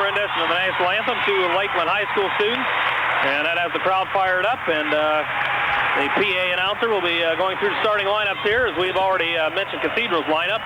rendition of the national anthem to Lakeland High School students, and that has the crowd fired up, and the PA announcer will be going through the starting lineups here, as we've already mentioned Cathedral's lineup.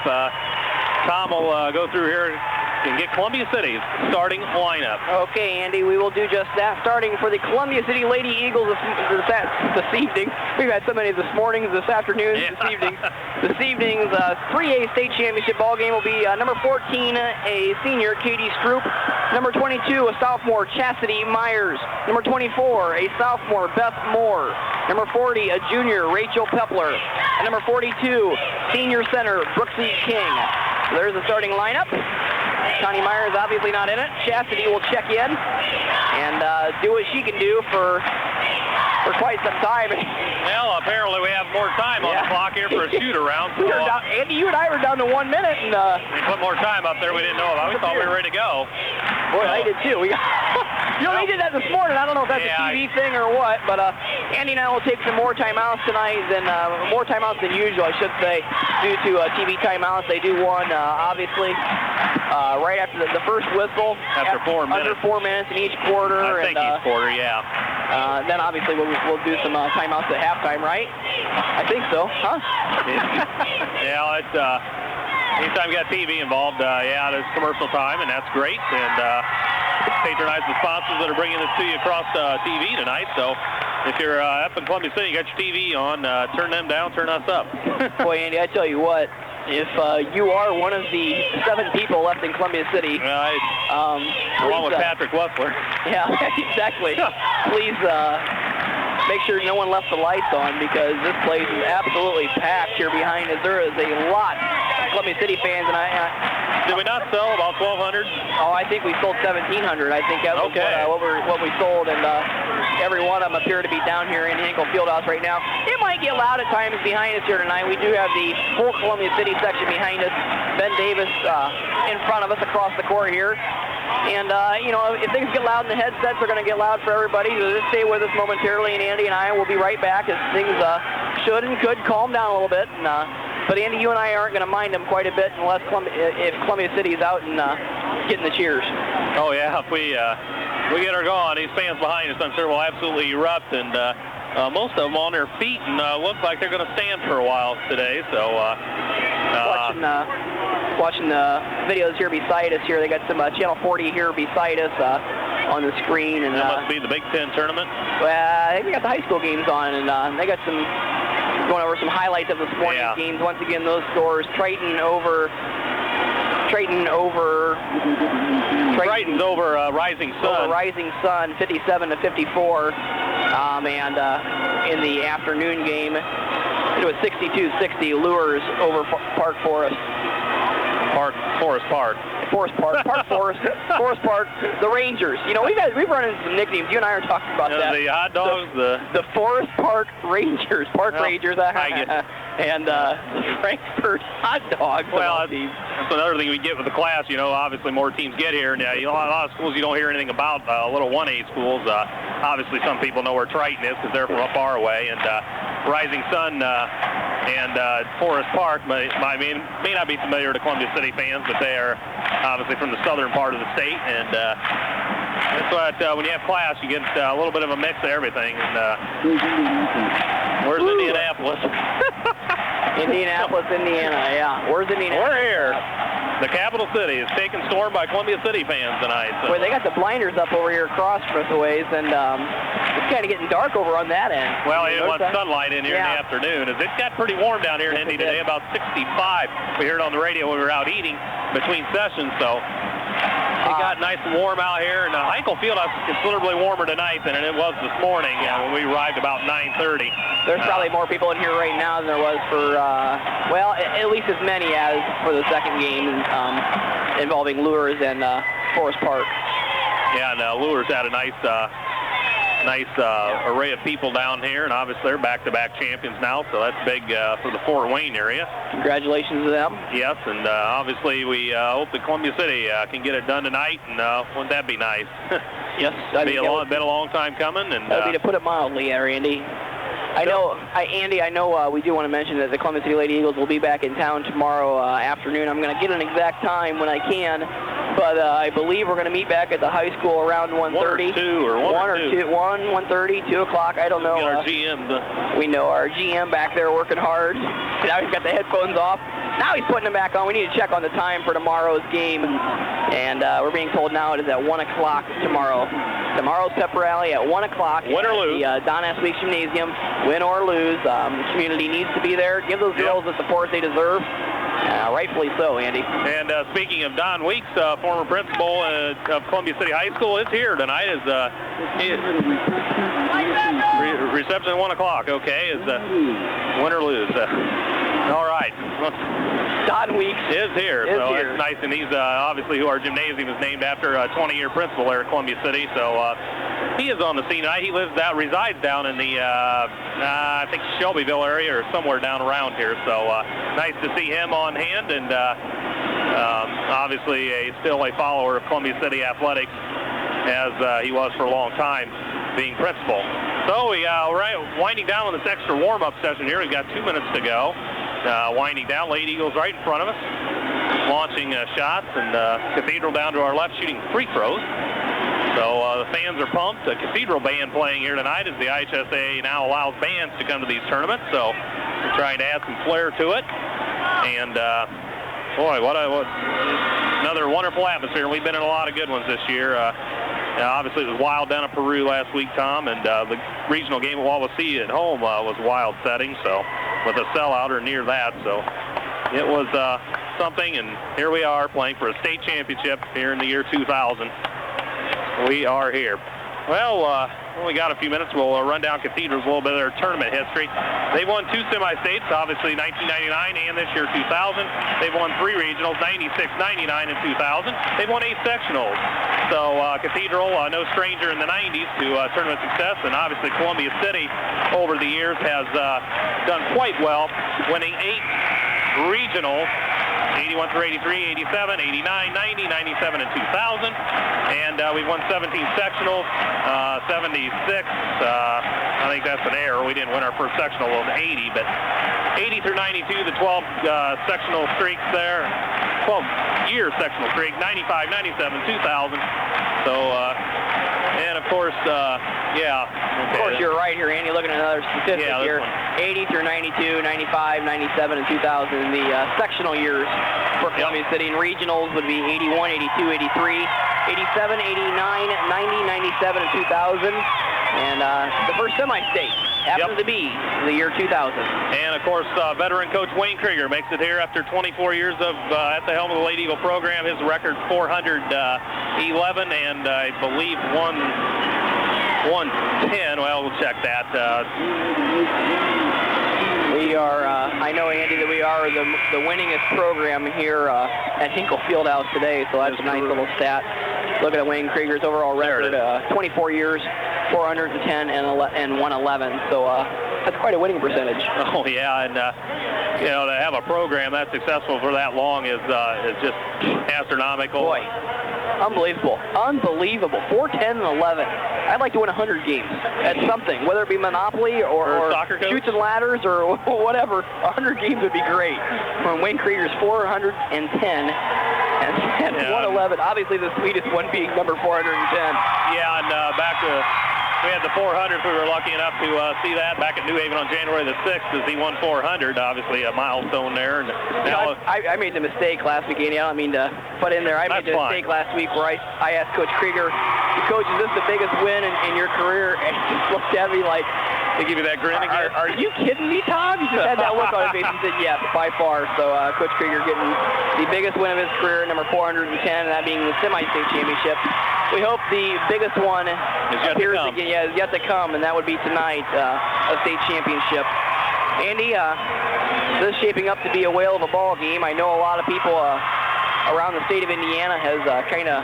Tom will go through here and get Columbia City's starting lineup. Okay, Andy, we will do just that. Starting for the Columbia City Lady Eagles this evening. We've had so many this morning, this afternoon, this evening. This evening's 3A state championship ball game will be number 14, a senior, Katie Stroop. Number 22, a sophomore, Chastity Myers. Number 24, a sophomore, Beth Moore. Number 40, a junior, Rachel Pepler. And number 42, senior center, Brooksy King. So there's the starting lineup. Connie Myers obviously not in it. Chastity will check in and do what she can do for quite some time. Well, apparently we have more time on the clock here for a shoot-around. So, Andy, you and I were down to 1 minute. And we put more time up there we didn't know about. We thought we were ready to go. Boy, I did too. They did that this morning. I don't know if that's a TV thing or what, but Andy and I will take some more timeouts tonight, more timeouts than usual, I should say, due to TV timeouts. They do one, obviously, right after the first whistle. After 4 minutes. Under 4 minutes in each quarter. I think each quarter, then obviously we'll do some timeouts at halftime, right? I think so, huh? Yeah, it's anytime you got TV involved, there's commercial time, and that's great. And patronize the sponsors that are bringing this to you across TV tonight. So if you're up in Columbia City, you got your TV on, turn them down, turn us up. Boy, Andy, I tell you what, if you are one of the 7 people left in Columbia City, along with Patrick Wessler. Yeah, exactly. Please make sure no one left the lights on, because this place is absolutely packed here behind us. There is a lot of Columbia City fans, and Did we not sell about 1,200? Oh, I think we sold 1,700. I think that was what we sold, and every one of them appear to be down here in Hinkle Fieldhouse right now. It might get loud at times behind us here tonight. We do have the full Columbia City section behind us. Ben Davis in front of us across the court here. And, if things get loud in the headsets, they're going to get loud for everybody. So just stay with us momentarily, and Andy and I will be right back as things should and could calm down a little bit. And, but, Andy, you and I aren't going to mind them quite a bit unless if Columbia City is out and getting the cheers. Oh, yeah. If we get her going, these fans behind us, I'm sure, will absolutely erupt. And most of them on their feet and look like they're going to stand for a while today. So watching the videos here beside us here. They got some Channel 40 here beside us on the screen. And that must be the Big Ten tournament? Well, I think we got the high school games on, and they got going over some highlights of this morning's games. Once again, those scores, Triton's over Rising Sun. Over Rising Sun, 57-54. And in the afternoon game, it was 62-60. Lures over Park Forest. Forest Park. Forest Park, the Rangers. We've run into some nicknames. You and I are talking about that. The hot dogs, the Forest Park Rangers, Rangers, and the Frankfurt hot dogs. Well, that's another thing we get with the class. Obviously more teams get here, and a lot of schools you don't hear anything about. Little 1A schools. Obviously, some people know where Triton is because they're from far away, and Rising Sun and Forest Park may not be familiar to Columbia City fans, but they are obviously from the southern part of the state, and that's what when you have class, you get a little bit of a mix of everything. And where's Indianapolis? Indianapolis, Indiana. Yeah, where's Indianapolis? We're here. The capital city is taken storm by Columbia City fans tonight. So. Boy, they got the blinders up over here across from us a ways, and it's kind of getting dark over on that end. Well, it wants sunlight in here in the afternoon. It got pretty warm down here in Indy today, about 65. We heard it on the radio when we were out eating between sessions, so it got nice and warm out here. And Hinkle Fieldhouse is considerably warmer tonight than it was this morning when we arrived about 9:30. There's probably more people in here right now than there was for, at least as many as for the second game involving Lures and Forest Park. Yeah, and Lures had a nice array of people down here, and obviously they're back-to-back champions now, so that's big for the Fort Wayne area. Congratulations to them. Yes, and obviously we hope that Columbia City can get it done tonight, and wouldn't that be nice? Yes. Been a long time coming. And that would be, to put it mildly, Andy. Andy, I know we do want to mention that the Columbia City Lady Eagles will be back in town tomorrow afternoon. I'm going to get an exact time when I can, but I believe we're going to meet back at the high school around 1:30. 1:30, 2 o'clock. I don't know. Our GM. We know our GM back there working hard. Now he's got the headphones off. Now he's putting them back on. We need to check on the time for tomorrow's game. And we're being told now it is at 1 o'clock tomorrow. Tomorrow's pep rally at 1 o'clock. Win or lose. The Don S. Weeks Gymnasium. Win or lose. The community needs to be there. Give those girls the support they deserve. Rightfully so, Andy. And speaking of Don Weeks, former principal of Columbia City High School, is here tonight. Reception at 1 o'clock. Okay, is win or lose. All right. Don Weeks is here. So it's nice, and he's obviously who our gymnasium is named after, a 20-year principal there at Columbia City. So he is on the scene tonight. He resides down in the I think Shelbyville area or somewhere down around here. So nice to see him on hand, and obviously still a follower of Columbia City athletics, as he was for a long time, being principal. So we winding down on this extra warm-up session here. We've got 2 minutes to go. Winding down, Lady Eagles right in front of us, launching shots, and Cathedral down to our left shooting free throws. So the fans are pumped. The Cathedral band playing here tonight as the IHSA now allows bands to come to these tournaments. So we're trying to add some flair to it. And boy, what another wonderful atmosphere. We've been in a lot of good ones this year. Obviously, it was wild down at Peru last week, Tom, and the regional game at Wawasee at home was a wild setting, so with a sellout or near that. So it was something, and here we are playing for a state championship here in the year 2000. We are here. Well, we got a few minutes. We'll run down Cathedral's a little bit of their tournament history. They won 2 semi-states, obviously 1999 and this year 2000. They've won 3 regionals, 96, 99, and 2000. They've won 8 sectionals. So Cathedral, no stranger in the 90s to tournament success, and obviously Columbia City over the years has done quite well, winning 8 regionals. 81 through 83, 87, 89, 90, 97, and 2000. And we've won 17 sectionals, 76. I think that's an error. We didn't win our first sectional of 80, but 80 through 92, the 12 sectional streaks there. 12-year sectional streak, 95, 97, 2000. So, and of course, Okay. Of course, you're right here, Andy. Looking at another statistic here. 80 through 92, 95, 97, and 2000. The sectional years for Columbia City, and regionals would be 81, 82, 83, 87, 89, 90, 97, and 2000. And the first semi-state happens to be the year 2000. And, of course, veteran coach Wayne Krieger makes it here after 24 years of at the helm of the Lady Eagle program. His record 411, and I believe 110. Well, we'll check that. We are, I know, Andy, that we are the winningest program here at Hinkle Fieldhouse today, so that's a nice little stat. Look at Wayne Krieger's overall record, 24 years, 410 and 111, so that's quite a winning percentage. Oh, yeah, and, you know, to have a program that successful for that long is just astronomical. Boy, unbelievable, unbelievable, 410 and 11. I'd like to win 100 games at something, whether it be Monopoly or soccer Chutes and Ladders or whatever. 100 games would be great. From Wayne Krieger's 410 and 111. Obviously, the sweetest one being number 410. Yeah, and back to... We had the 400. We were lucky enough to see that back at New Haven on January the 6th as he won 400. Obviously, a milestone there. And now, I made the mistake last week, Andy. I don't mean to butt in there. I made the mistake last week where I asked Coach Krieger, Coach, is this the biggest win in your career? And he just looked at me like, they give you that grin again. Are you kidding me, Tom? He just had that look on his face and said, yes, by far. So Coach Krieger getting the biggest win of his career, number 410, and that being the semi-state championship. We hope the biggest one appears again. Yeah, is yet to come, and that would be tonight, a state championship. Andy, this is shaping up to be a whale of a ball game. I know a lot of people around the state of Indiana has kind of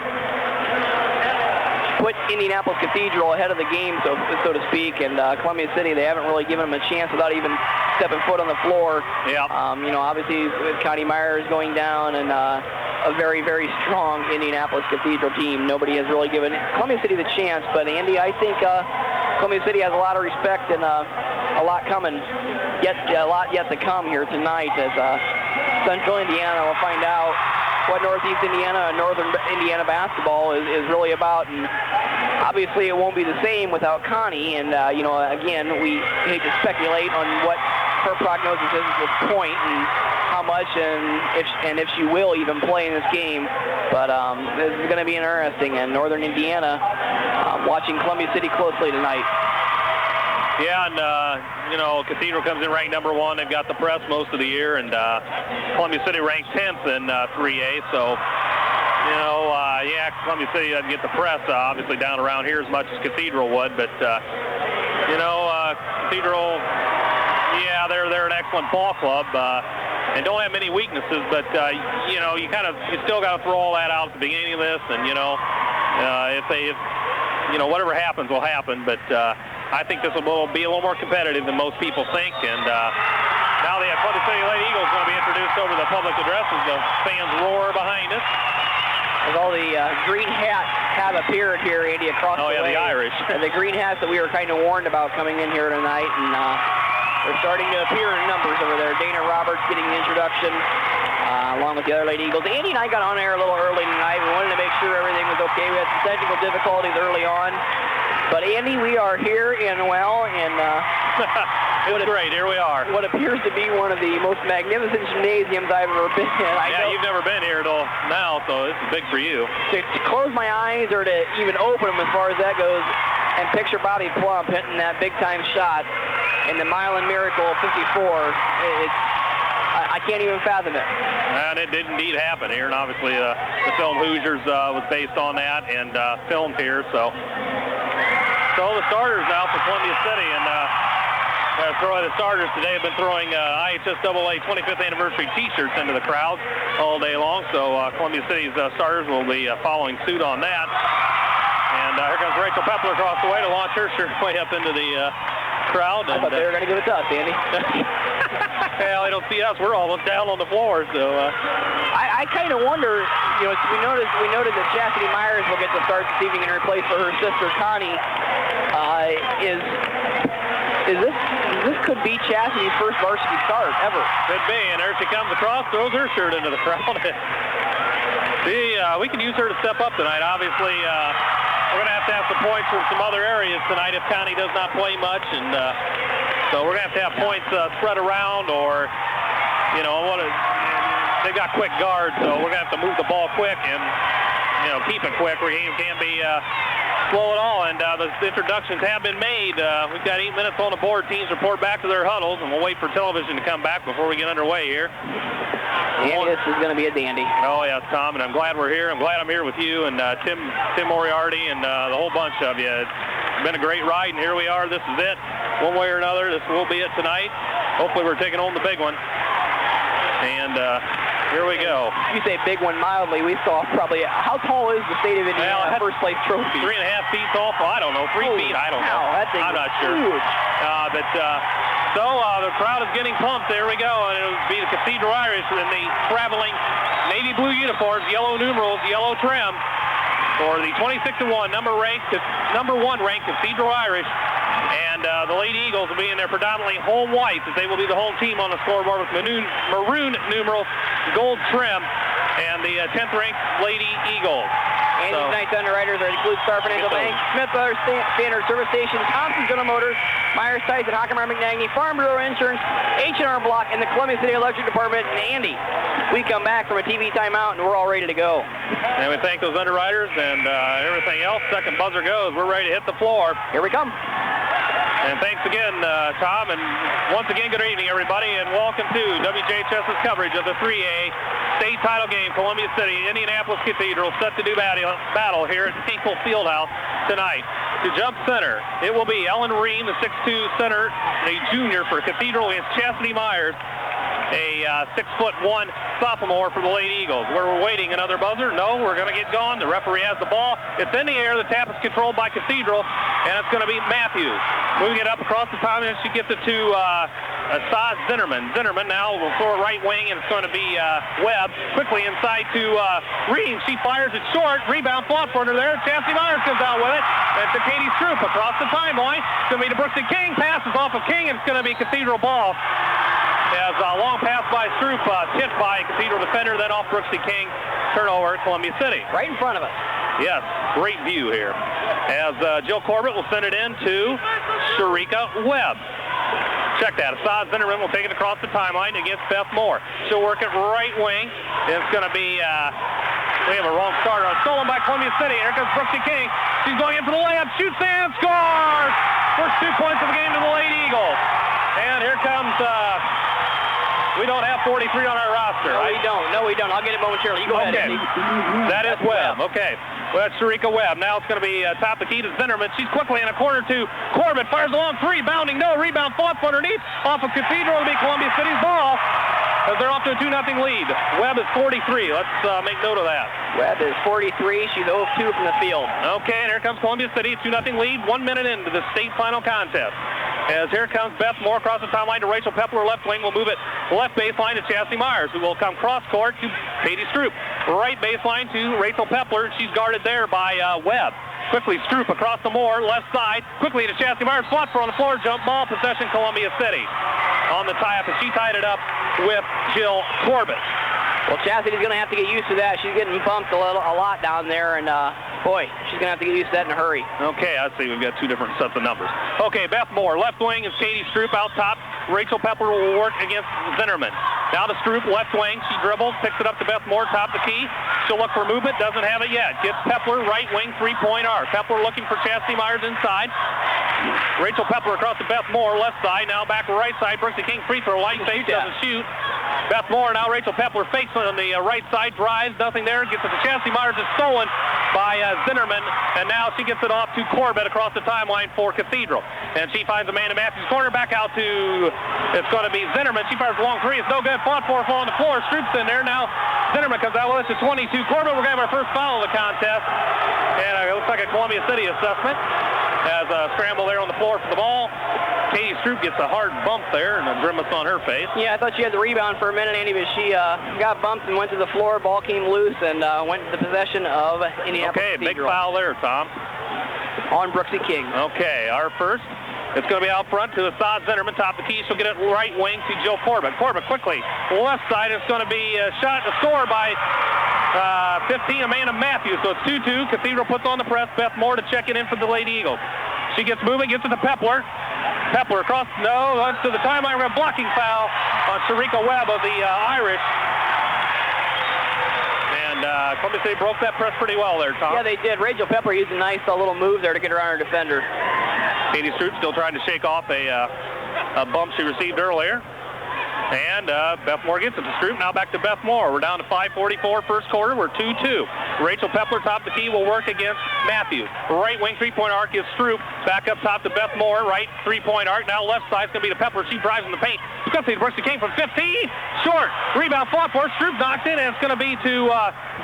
put Indianapolis Cathedral ahead of the game, so to speak, and Columbia City, they haven't really given them a chance without even stepping foot on the floor. Yeah. You know, obviously with Connie Myers going down and a very, very strong Indianapolis Cathedral team, nobody has really given Columbia City the chance. But Andy, I think Columbia City has a lot of respect and a lot coming, a lot yet to come here tonight as Central Indiana will find out what Northeast Indiana and Northern Indiana basketball is really about. And obviously it won't be the same without Connie. And, again, we hate to speculate on what her prognosis is at this point and how much and if she will even play in this game. But this is going to be interesting. And Northern Indiana watching Columbia City closely tonight. Yeah, and, Cathedral comes in ranked number 1. They've got the press most of the year, and Columbia City ranked 10th in 3A. So, Columbia City doesn't get the press, obviously, down around here as much as Cathedral would. But, Cathedral, yeah, they're an excellent ball club and don't have many weaknesses. But, you still got to throw all that out at the beginning of this. And, whatever happens will happen. But I think this will be a little more competitive than most people think. And now the Columbia City Lady Eagles going to be introduced over the public address as the fans roar behind us. As all the green hats have appeared here, Andy, across the way. Oh, yeah, the Irish. The green hats that we were kind of warned about coming in here tonight. And they're starting to appear in numbers over there. Dana Roberts getting the introduction. Along with the other Lady Eagles. Andy and I got on air a little early tonight. We wanted to make sure everything was okay. We had some technical difficulties early on. But Andy, we are here and it's great. Here we are. What appears to be one of the most magnificent gymnasiums I've ever been in. You've never been here till now, so this is big for you. To close my eyes or to even open them as far as that goes and picture Bobby Plump hitting that big-time shot in the Milan Miracle 54, I can't even fathom it. And it did indeed happen here, and obviously the film Hoosiers was based on that and filmed here. So the starters now for Columbia City, and the starters today have been throwing IHSAA 25th anniversary T-shirts into the crowd all day long. So Columbia City's starters will be following suit on that. And here comes Rachel Pepler across the way to launch her shirt way up into the crowd. I thought they were going to give it to us, Andy. Well, they don't see us. We're almost down on the floor. So I kind of wonder. We noted that Chastity Myers will get to start this evening in her place for her sister Connie. This could be Chastity's first varsity start ever. Could be, and there she comes across, throws her shirt into the crowd. We can use her to step up tonight. Obviously, we're going to have some points from some other areas tonight if Connie does not play much, and so we're going to have points spread around, or they've got quick guards, so we're going to have to move the ball quick and keep it quick. We can't be slow at all. And the introductions have been made. We've got 8 minutes on the board. Teams report back to their huddles, and we'll wait for television to come back before we get underway here. Andy, this is going to be a dandy. Oh, yes, Tom, and I'm glad we're here. I'm glad I'm here with you and Tim Moriarty and the whole bunch of you. It's been a great ride, and here we are. This is it. One way or another, this will be it tonight. Hopefully we're taking home the big one. And here we go. You say big one mildly. We saw probably, how tall is the state of Indiana first place trophy? 3.5 feet tall. I don't know. 3 feet. I don't know. I'm not sure. Huge. So the crowd is getting pumped. There we go. And it'll be the Cathedral Irish in the traveling navy blue uniforms, yellow numerals, yellow trim for the 26-1 number 1 ranked Cathedral Irish. And the Lady Eagles will be in their predominantly home whites, as they will be the home team on the scoreboard with maroon numerals, gold trim, and the 10th ranked Lady Eagles. And tonight's underwriters are include Star Financial Bank, Smith Brothers Standard Service Station, Thompson General Motors, Myers Tyson, Hockenmeyer McNagny, Farm Bureau Insurance, H&R Block, and the Columbia City Electric Department. And Andy, we come back from a TV timeout, and we're all ready to go. And we thank those underwriters and everything else. Second buzzer goes. We're ready to hit the floor. Here we come. And thanks again, Tom. And once again, good evening, everybody, and welcome to WJHS's coverage of the 3A state title game. Columbia City, Indianapolis Cathedral set to do battle here at Hinkle Fieldhouse tonight. To jump center, it will be Ellen Ream, the 6'2 center, a junior for Cathedral, against Chastity Myers, a 6'1" sophomore for the Lady Eagles. We're waiting another buzzer. No, we're going to get going. The referee has the ball. It's in the air. The tap is controlled by Cathedral, and it's going to be Matthews. Moving it up across the time, and she gets it to Saz Zinnerman. Zinnerman now will throw it right wing, and it's going to be Webb. Quickly inside to Ream. She fires it short. Rebound fought for her there. Chastity Myers comes out with it. And to Katie Stroop across the timeline. It's going to be to Brooksy King. Passes off of King, and it's going to be Cathedral ball. As a long pass by Stroop, tipped by Cathedral defender, then off Brooksy King. Turnover at Columbia City. Right in front of us. Yes, great view here. As Jill Corbett will send it in to Sharika Webb. Check that. Assad Zinnerman will take it across the timeline against Beth Moore. She'll work it right wing. It's going to be, we have a wrong starter. Stolen by Columbia City. Here comes Brooksy King. She's going in for the layup. Shoots and scores! First 2 points of the game to the Lady Eagles. And here comes, we don't have 43 on our roster, No, right? we don't. No, we don't. I'll get it momentarily. You go ahead, Andy. That is Webb. Okay. Well, that's Sharika Webb. Now it's going to be top the key to Zinnerman. She's quickly in a corner to Corbett. Fires along three. Bounding. No. Rebound. Fought underneath. Off of Cathedral. It'll be Columbia City's ball. As they're off to a 2-0 lead. Webb is 43. Let's make note of that. Webb is 43. She's 0 of 2 from the field. Okay, and here comes Columbia City. 2-0 lead. 1 minute into the state final contest. As here comes Beth Moore across the timeline to Rachel Pepler, left wing. We'll move it left baseline to Chastity Myers, who will come cross court to Katie Stroop. Right baseline to Rachel Pepler. She's guarded there by Webb. Quickly Stroop across the Moore, left side. Quickly to Chastity Myers. Fought for on the floor. Jump ball. Possession Columbia City. On the tie-up, and she tied it up with Jill Corbett. Well, Chastity's going to have to get used to that. She's getting bumped a lot down there, and boy, she's going to have to get used to that in a hurry. Okay, I see. We've got two different sets of numbers. Okay, Beth Moore, left wing is Katie Stroop out top. Rachel Pepler will work against Zinnerman. Now to Stroop, left wing. She dribbles, picks it up to Beth Moore, top the key. She'll look for movement, doesn't have it yet. Gets Pepler, right wing, three-point arc. Pepler looking for Chastity Myers inside. Rachel Pepler across to Beth Moore, left side. Now back to right side. Brooksy King free throw, light fake, doesn't shoot. Beth Moore, now Rachel Pepler fakes on the right side, drives, nothing there. Gets it to Chastity Myers, is stolen by Zinnerman. And now she gets it off to Corbett across the timeline for Cathedral. And she finds a man in Matthews' corner, back out to, it's going to be Zinnerman. She fires a long three, it's no good. Fought for, fall on the floor. Stroop's in there. Now Zinnerman comes out with us to 22. Corbett, we're going to have our first foul of the contest. And it looks like a Columbia City assessment. As a scramble there on the floor for the ball. Katie Stroop gets a hard bump there and a grimace on her face. Yeah, I thought she had the rebound for a minute, Andy, but she got bumped and went to the floor. Ball came loose and went to the possession of Indianapolis Okay, Cathedral. big foul there, Tom. On Brooksy King. Okay, our first. It's going to be out front to Assad Zinnerman, top the key. She'll get it right wing to Jill Corbett. Corbett quickly, left side. It's going to be a shot, a score by 15, Amanda Matthews. So it's 2-2. Cathedral puts on the press. Beth Moore to check it in for the Lady Eagles. She gets moving, gets it to Pepler. Pepler across, no, runs to the timeline. We're a blocking foul on Sharika Webb of the Irish. And Columbia City broke that press pretty well there, Tom. Yeah, they did. Rachel Pepler used a nice little move there to get around her defender. Katie Stroop still trying to shake off a bump she received earlier. And Beth Moore gets it to Stroop. Now back to Beth Moore. We're down to 5:44 first quarter. We're 2-2. Rachel Pepler, top the key, will work against Matthews. Right wing three-point arc is Stroop. Back up top to Beth Moore. Right three-point arc. Now left side's going to be to Pepler. She drives in the paint. It's going to be Brooksy King from 15. Short. Rebound fought for. Stroop knocks in, and it's going to be to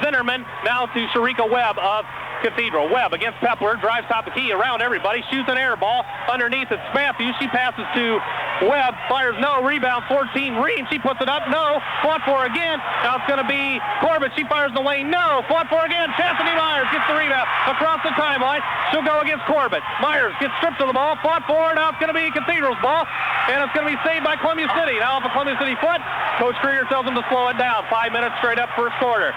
Zinnerman. Now to Sharika Webb of Cathedral. Webb against Pepler. Drives top the key around everybody. Shoots an air ball. Underneath it's Matthews. She passes to Webb. Fires no. Rebound 14. Ream. She puts it up. No. Fought for again. Now it's going to be Corbett. She fires in the lane. No. Fought for again. Chastity Myers gets the rebound across the timeline. She'll go against Corbett. Myers gets stripped of the ball. Fought for. Now it's going to be Cathedral's ball. And it's going to be saved by Columbia City. Now off a Columbia City foot. Coach Krieger tells them to slow it down. 5 minutes straight up first quarter.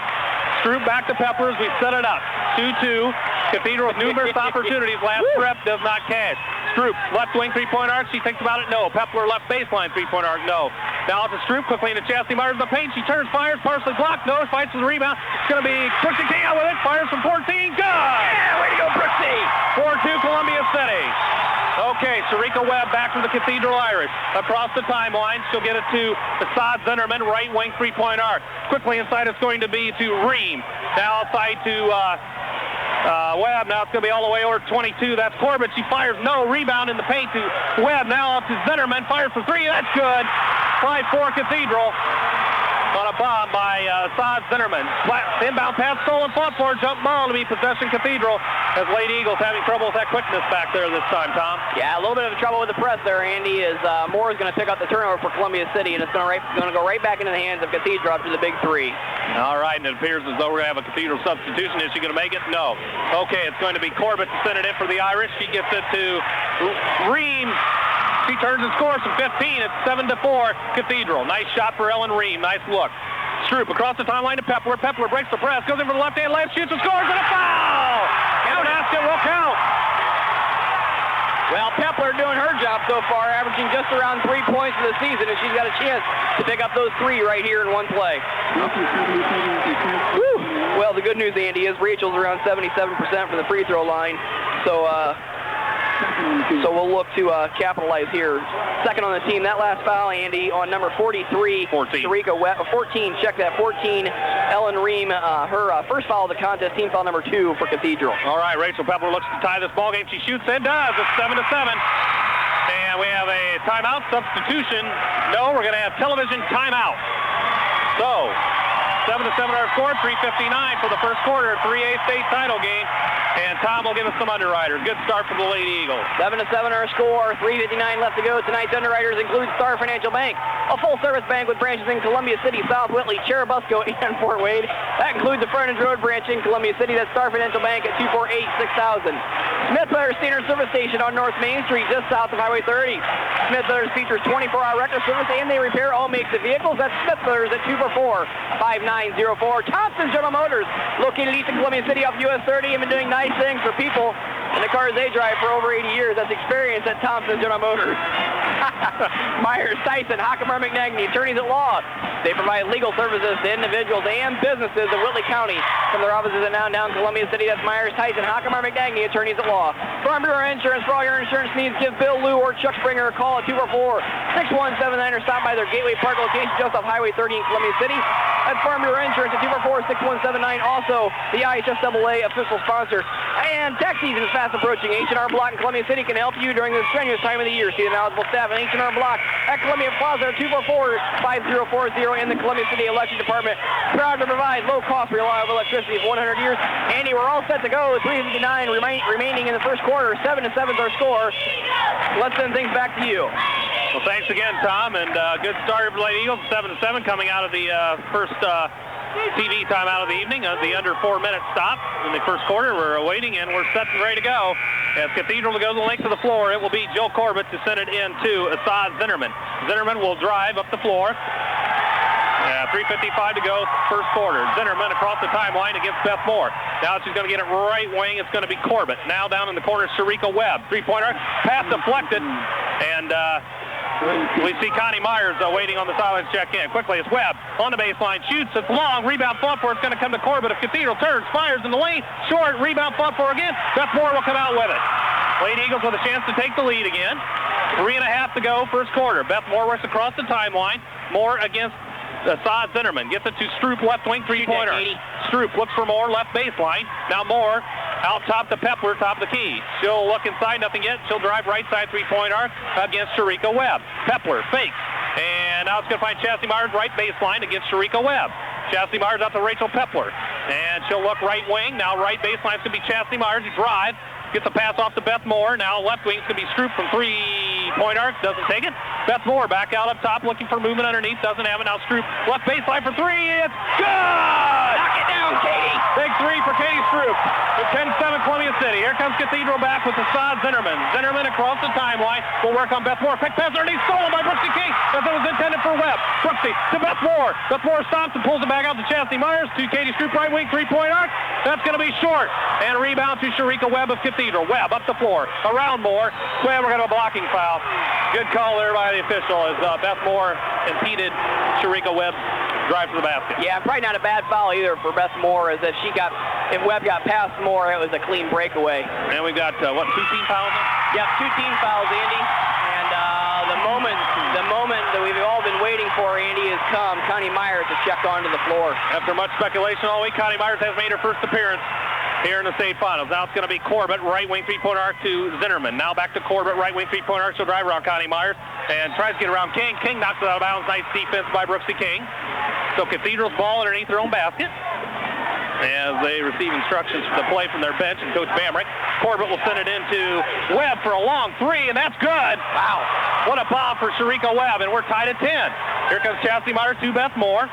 Stroop back to Pepler as we set it up. 2-2. Cathedral with numerous opportunities. Last rep does not cash. Stroop, left wing three-point arc. She thinks about it. No. Pepler, left baseline three-point arc. No. Now it's to Stroop. Quickly into Chastity Myers in the paint. She turns, fires, partially blocked. No. Fights for the rebound. It's going to be Brooksy King out with it. Fires from 14. Good! Yeah, way to go, Brooksy! 4-2 Columbia City. Okay, Sharika Webb back to the Cathedral Irish. Across the timeline, she'll get it to Assad Zinnerman, right wing three-point arc. Quickly inside, it's going to be to Ream. Now outside to Webb. Now it's going to be all the way over to 22. That's Corbett. She fires no. Rebound in the paint to Webb. Now up to Zinnerman. Fires for three. That's good. 5-4 Cathedral. On a bomb by Assad Zinnerman. Inbound pass stolen, fought for, jump ball to be possession Cathedral. As Lady Eagles having trouble with that quickness back there this time, Tom. Yeah, a little bit of trouble with the press there, Andy, as Moore is going to pick up the turnover for Columbia City, and it's going to go right back into the hands of Cathedral after the big three. All right, and it appears as though we're going to have a Cathedral substitution. Is she going to make it? No. Okay, it's going to be Corbett to send it in for the Irish. She gets it to Ream. She turns and scores from 15. It's 7-4 Cathedral. Nice shot for Ellen Ream. Nice look. Stroop across the timeline to Pepler. Pepler breaks the press, goes in for the left-hand left, shoots and scores, and a foul! And the basket will count. Well, Pepler doing her job so far, averaging just around 3 points for the season, and she's got a chance to pick up those 3 right here in one play. Woo. Well, the good news, Andy, is Rachel's around 77% from the free throw line, so we'll look to capitalize here. Second on the team. That last foul, Andy, on number 43. 14. Sharika 14. Check that. 14. Ellen Ream, her first foul of the contest, team foul number 2 for Cathedral. All right, Rachel Pepler looks to tie this ball game. She shoots and does. It's 7-7. And we have a timeout substitution. No, we're going to have television timeout. So, 7-7 our score, 3:59 for the first quarter, 3A state title game. And Tom will give us some underwriters. Good start for the Lady Eagles. 7-7 our score, 3:59 left to go. Tonight's underwriters include Star Financial Bank, a full-service bank with branches in Columbia City, South Whitley, Cherubusco, and Fort Wade. That includes the Frontage Road branch in Columbia City. That's Star Financial Bank at 248-6000. Smith Brothers Standard Service Station on North Main Street, just south of Highway 30. Smith Brothers features 24-hour record service, and they repair all makes of vehicles. That's Smith Brothers at 244-5904. Thompson General Motors, located east of Columbia City off US 30, and been doing nice things for people in the cars they drive for over 80 years. That's experience at Thompson General Motors. Myers, Tyson, Hockamar, McNagny, attorneys at law. They provide legal services to individuals and businesses in Whitley County. From their offices in downtown Columbia City, that's Myers, Tyson, Hockamar, McNagny, attorneys at law. Farm Bureau Insurance. For all your insurance needs, give Bill, Lou, or Chuck Springer a call at 244-6179 or stop by their Gateway Park location just off Highway 30 in Columbia City. That's Farm Bureau Insurance at 244-6179. Also, the IHSAA official sponsor. And tax season is fast approaching. H&R Block in Columbia City can help you during this strenuous time of the year. See the knowledgeable staff at H&R Block at Columbia Plaza at 244-5040 in the Columbia City Election Department. Proud to provide low-cost, reliable electricity for 100 years. Andy, we're all set to go. 3:59 remaining in the first quarter. 7-7 our score. Let's send things back to you. Well, thanks again, Tom, and good start for Lady Eagles. 7-7 coming out of the first TV timeout of the evening. The under 4-minute stop in the first quarter. We're waiting, and we're set and ready to go. As Cathedral goes the length of the floor, it will be Jill Corbett to send it in to Assad Zinnerman. Zinnerman will drive up the floor. 3:55 to go, first quarter. Zinnerman across the timeline against Beth Moore. Now she's going to get it right wing. It's going to be Corbett. Now down in the corner, Sharika Webb. Three-pointer, pass deflected, and we see Connie Myers waiting on the sidelines to check in. Quickly, it's Webb on the baseline, shoots, it's long, rebound fought for. It's going to come to Corbett. If Cathedral turns, fires in the lane, short, rebound fought for again. Beth Moore will come out with it. Lady Eagles with a chance to take the lead again. 3:30 to go, first quarter. Beth Moore works across the timeline. Moore against Assad Zinnerman. Gets it to Stroop, left wing, three-pointer. Stroop looks for Moore, left baseline. Now Moore out top to Pepler, top of the key. She'll look inside, nothing yet. She'll drive right side three-point arc against Sharika Webb. Pepler fakes. And now it's going to find Chastity Myers, right baseline against Sharika Webb. Chastity Myers out to Rachel Pepler. And she'll look right wing. Now right baseline is going to be Chastity Myers. Drive. Gets a pass off to Beth Moore. Now left wing is going to be Stroop from three-point arc. Doesn't take it. Beth Moore back out up top looking for movement underneath. Doesn't have it. Now Stroop left baseline for three. It's good! Knock it down, Katie! Big three for Katie Stroop. With 10-7 Columbia City. Here comes Cathedral back with Assad Zinnerman. Zinnerman across the timeline. Will work on Beth Moore. Pick pass underneath. Stolen by Brooksy King. As it was intended for Webb. Brooksy to Beth Moore. Beth Moore stops and pulls it back out to Chastity Myers. To Katie Stroop, right wing, three-point arc. That's going to be short. And a rebound to Sharika Webb of Cathedral. Webb up the floor. Around Moore. Well, we're going to have a blocking foul. Good call there by the official as Beth Moore impeded Sharika Webb's drive to the basket. Yeah, probably not a bad foul either for Beth Moore, as if Webb got past Moore, it was a clean breakaway. And we've got, what, 2 team fouls? Yep, 2 team fouls, Andy. And the moment that we've all been waiting for, Andy, has come. Connie Myers has checked onto the floor. After much speculation all week, Connie Myers has made her first appearance here in the state finals. Now it's going to be Corbett, right wing three-point arc to Zinnerman. Now back to Corbett, right wing three-point arc. She'll drive around Connie Myers and tries to get around King. King knocks it out of bounds. Nice defense by Brooksy King. So Cathedral's ball underneath their own basket as they receive instructions to play from their bench and Coach Bamrick. Corbett will send it into Webb for a long three, and that's good. Wow. What a bomb for Sharika Webb, and we're tied at 10. Here comes Chastity Myers to Beth Moore.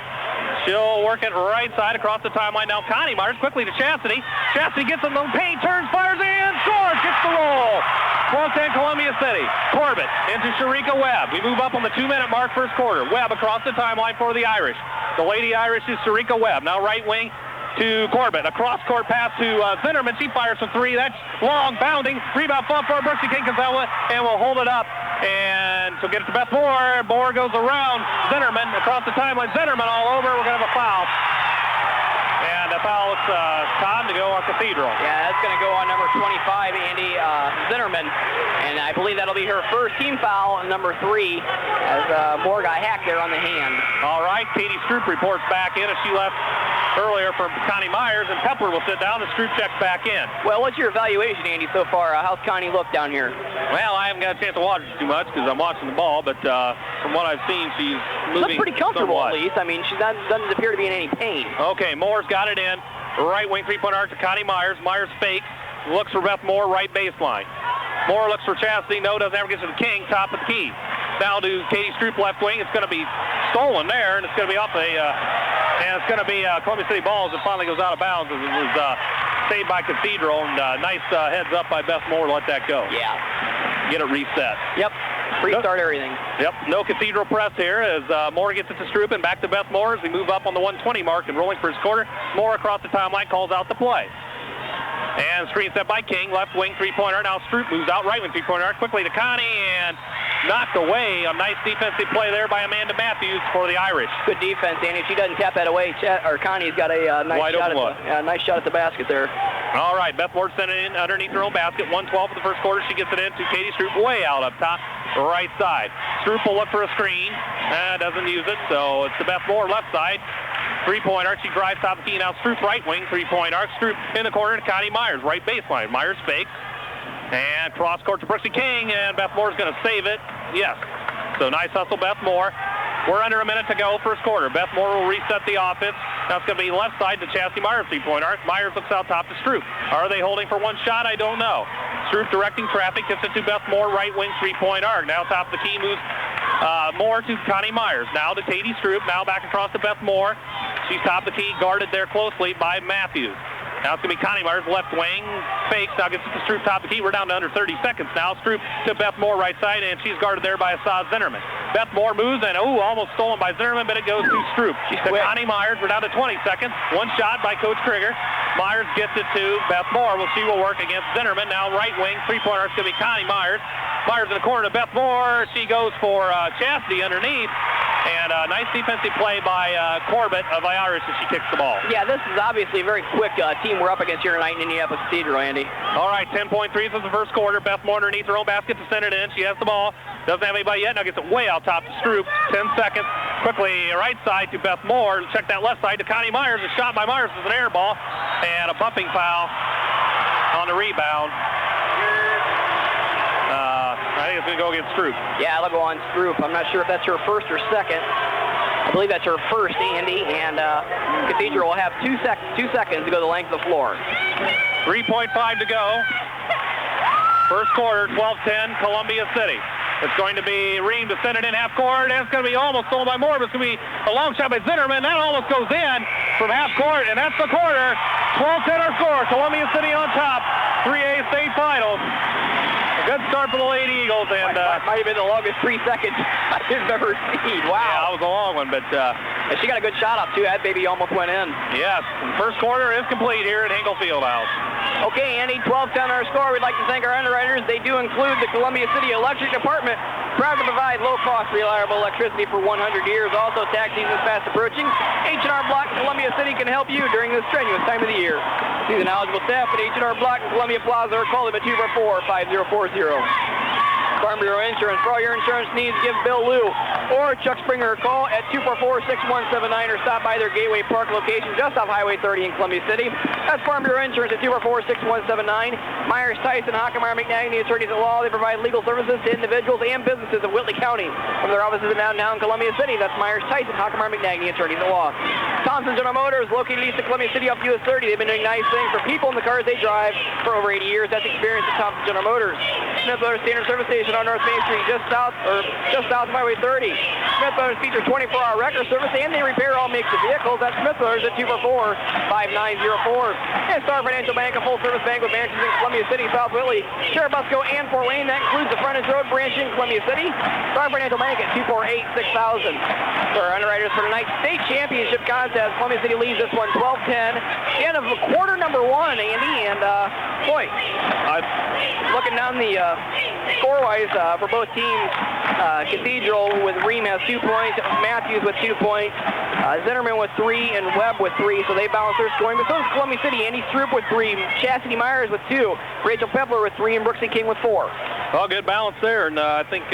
She'll work it right side across the timeline. Now Connie Myers quickly to Chastity. Chastity gets in the paint, turns, fires in, scores, gets the roll. 12-10 Columbia City. Corbett it into Sharika Webb. We move up on the 2-minute mark first quarter. Webb across the timeline for the Irish. The Lady Irish is Sharika Webb. Now right wing to Corbett. A cross-court pass to Zinnerman. She fires from 3. That's long, bounding. Rebound fall for Brooksy King-Gonzalez, and will hold it up. And she'll get it to Beth Moore. Moore goes around Zinnerman across the timeline. Zinnerman all over. We're going to have a foul. And a foul, it's time to go on Cathedral. Yeah, that's going to go on number 25, Andy Zinnerman. And I believe that'll be her first team foul, number 3, as Moore got hacked there on the hand. All right, Katie Stroop reports back in as she left earlier from Connie Myers, and Pepler will sit down. The Stroop checks back in. Well, what's your evaluation, Andy, so far? How's Connie look down here? Well, I haven't got a chance to watch her too much because I'm watching the ball, but from what I've seen, she's moving looks pretty comfortable, somewhat. At least. I mean, she doesn't appear to be in any pain. Okay, Moore's got it in. Right wing three-point arc to Connie Myers. Myers fakes, looks for Beth Moore, right baseline. Moore looks for Chastity. No, doesn't ever get to the King, top of the key. Now to Katie Stroop, left wing. It's going to be stolen there, and it's going to be off and it's going to be Columbia City ball as it finally goes out of bounds. It was saved by Cathedral, and nice heads up by Beth Moore to let that go. Yeah. Get it reset. Yep. Restart everything. Yep. No Cathedral press here as Moore gets it to Stroop and back to Beth Moore as we move up on the 120 mark and rolling for his quarter. Moore across the timeline calls out the play. And screen set by King, left wing three-pointer. Now Stroop moves out right wing three-pointer quickly to Connie and knocked away. A nice defensive play there by Amanda Matthews for the Irish. Good defense, Andy. If she doesn't tap that away, Connie's got a nice shot at the basket there. All right, Beth Moore sent it in underneath her own basket. 1:12 for the first quarter. She gets it in to Katie Stroop way out up top, right side. Stroop will look for a screen. Doesn't use it, so it's to Beth Moore left side. Three-point arc. She drives top of the key. Now Stroop right wing. Three-point arc. Stroop in the corner to Connie Myers. Right baseline. Myers fakes. And cross court to Brooksy King. And Beth Moore's going to save it. Yes. So nice hustle, Beth Moore. We're under a minute to go first quarter. Beth Moore will reset the offense. Now it's going to be left side to Chastity Myers. Three-point arc. Myers looks out top to Stroop. Are they holding for one shot? I don't know. Stroop directing traffic. Gets it to Beth Moore. Right wing three-point arc. Now top of the key moves Moore to Connie Myers. Now to Katie Stroop. Now back across to Beth Moore. She's top of the key, guarded there closely by Matthews. Now it's going to be Connie Myers, left wing, fakes. Now gets it to Stroop, top of the key. We're down to under 30 seconds now. Stroop to Beth Moore, right side, and she's guarded there by Asad Zinnerman. Beth Moore moves, and almost stolen by Zinnerman, but it goes to Stroop. To Connie Myers, we're down to 20 seconds. One shot by Coach Krieger. Myers gets it to Beth Moore. Well, she will work against Zinnerman. Now right wing, three-pointer. It's going to be Connie Myers. Myers in the corner to Beth Moore. She goes for Chastity underneath. And a nice defensive play by Corbett of the Irish as she kicks the ball. Yeah, this is obviously a very quick team we're up against here tonight in Indianapolis Cathedral, Andy. All right, 10.3 for the first quarter. Beth Moore underneath her own basket to send it in. She has the ball. Doesn't have anybody yet. Now gets it way out top to Stroop. 10 seconds. Quickly right side to Beth Moore. Check that left side to Connie Myers. A shot by Myers is an air ball. And a bumping foul on the rebound. I think it's going to go against Stroop. Yeah, it'll go on Stroop. I'm not sure if that's her first or second. I believe that's her first, Andy, and Cathedral will have 2 seconds to go the length of the floor. 3.5 to go. First quarter, 12-10, Columbia City. It's going to be Ream to send it in half court, and it's going to be almost stolen by Moore, but it's going to be a long shot by Zinnerman. That almost goes in from half court, and that's the quarter. 12-10 our score. Columbia City on top. 3A state finals. Good start for the Lady Eagles, and might have been the longest 3 seconds I've ever seen. Wow. Yeah, that was a long one, but and she got a good shot up too. That baby almost went in. Yes, first quarter is complete here at Hinkle Fieldhouse. Okay, Andy, 12-10 our score. We'd like to thank our underwriters. They do include the Columbia City Electric Department, proud to provide low-cost, reliable electricity for 100 years. Also, tax season is fast approaching. H&R Block in Columbia City can help you during this strenuous time of the year. See the knowledgeable staff at H&R Block in Columbia Plaza or call them at 244-5040. Farm Bureau Insurance. For all your insurance needs, give Bill Lou or Chuck Springer a call at 244-6179 or stop by their Gateway Park location just off Highway 30 in Columbia City. That's Farm Bureau Insurance at 244-6179. Myers, Tyson, Hockemeyer, McNagny, attorneys at law. They provide legal services to individuals and businesses of Whitley County. From their offices in downtown Columbia City, that's Myers, Tyson, Hockemeyer, McNagny, attorneys at law. Thompson General Motors, located east of Columbia City off US 30. They've been doing nice things for people in the cars they drive for over 80 years. That's experience at Thompson General Motors. Smith Motor Standard Service Station location on North Main Street, just south of Highway 30. Smith Brothers features 24-hour record service, and they repair all makes of vehicles. That's Smith Brothers at 244-5904. And Star Financial Bank, a full-service bank with branches in Columbia City, South Whitley, Cherubusco, and Fort Wayne. That includes the Frontage Road branch in Columbia City. Star Financial Bank at 248-6000. For our underwriters for tonight's state championship contest, Columbia City leads this one 12-10. End of quarter number 1, Andy, and boy, looking down the score-wise for both teams, Cathedral with Ream has 2 points, Matthews with 2 points, Zinnerman with 3, and Webb with 3, so they balance their scoring. But so does Columbia City. Andy Stroop with 3, Chastity Myers with 2, Rachel Pepler with 3, and Brooksy King with 4. Well, good balance there, and I think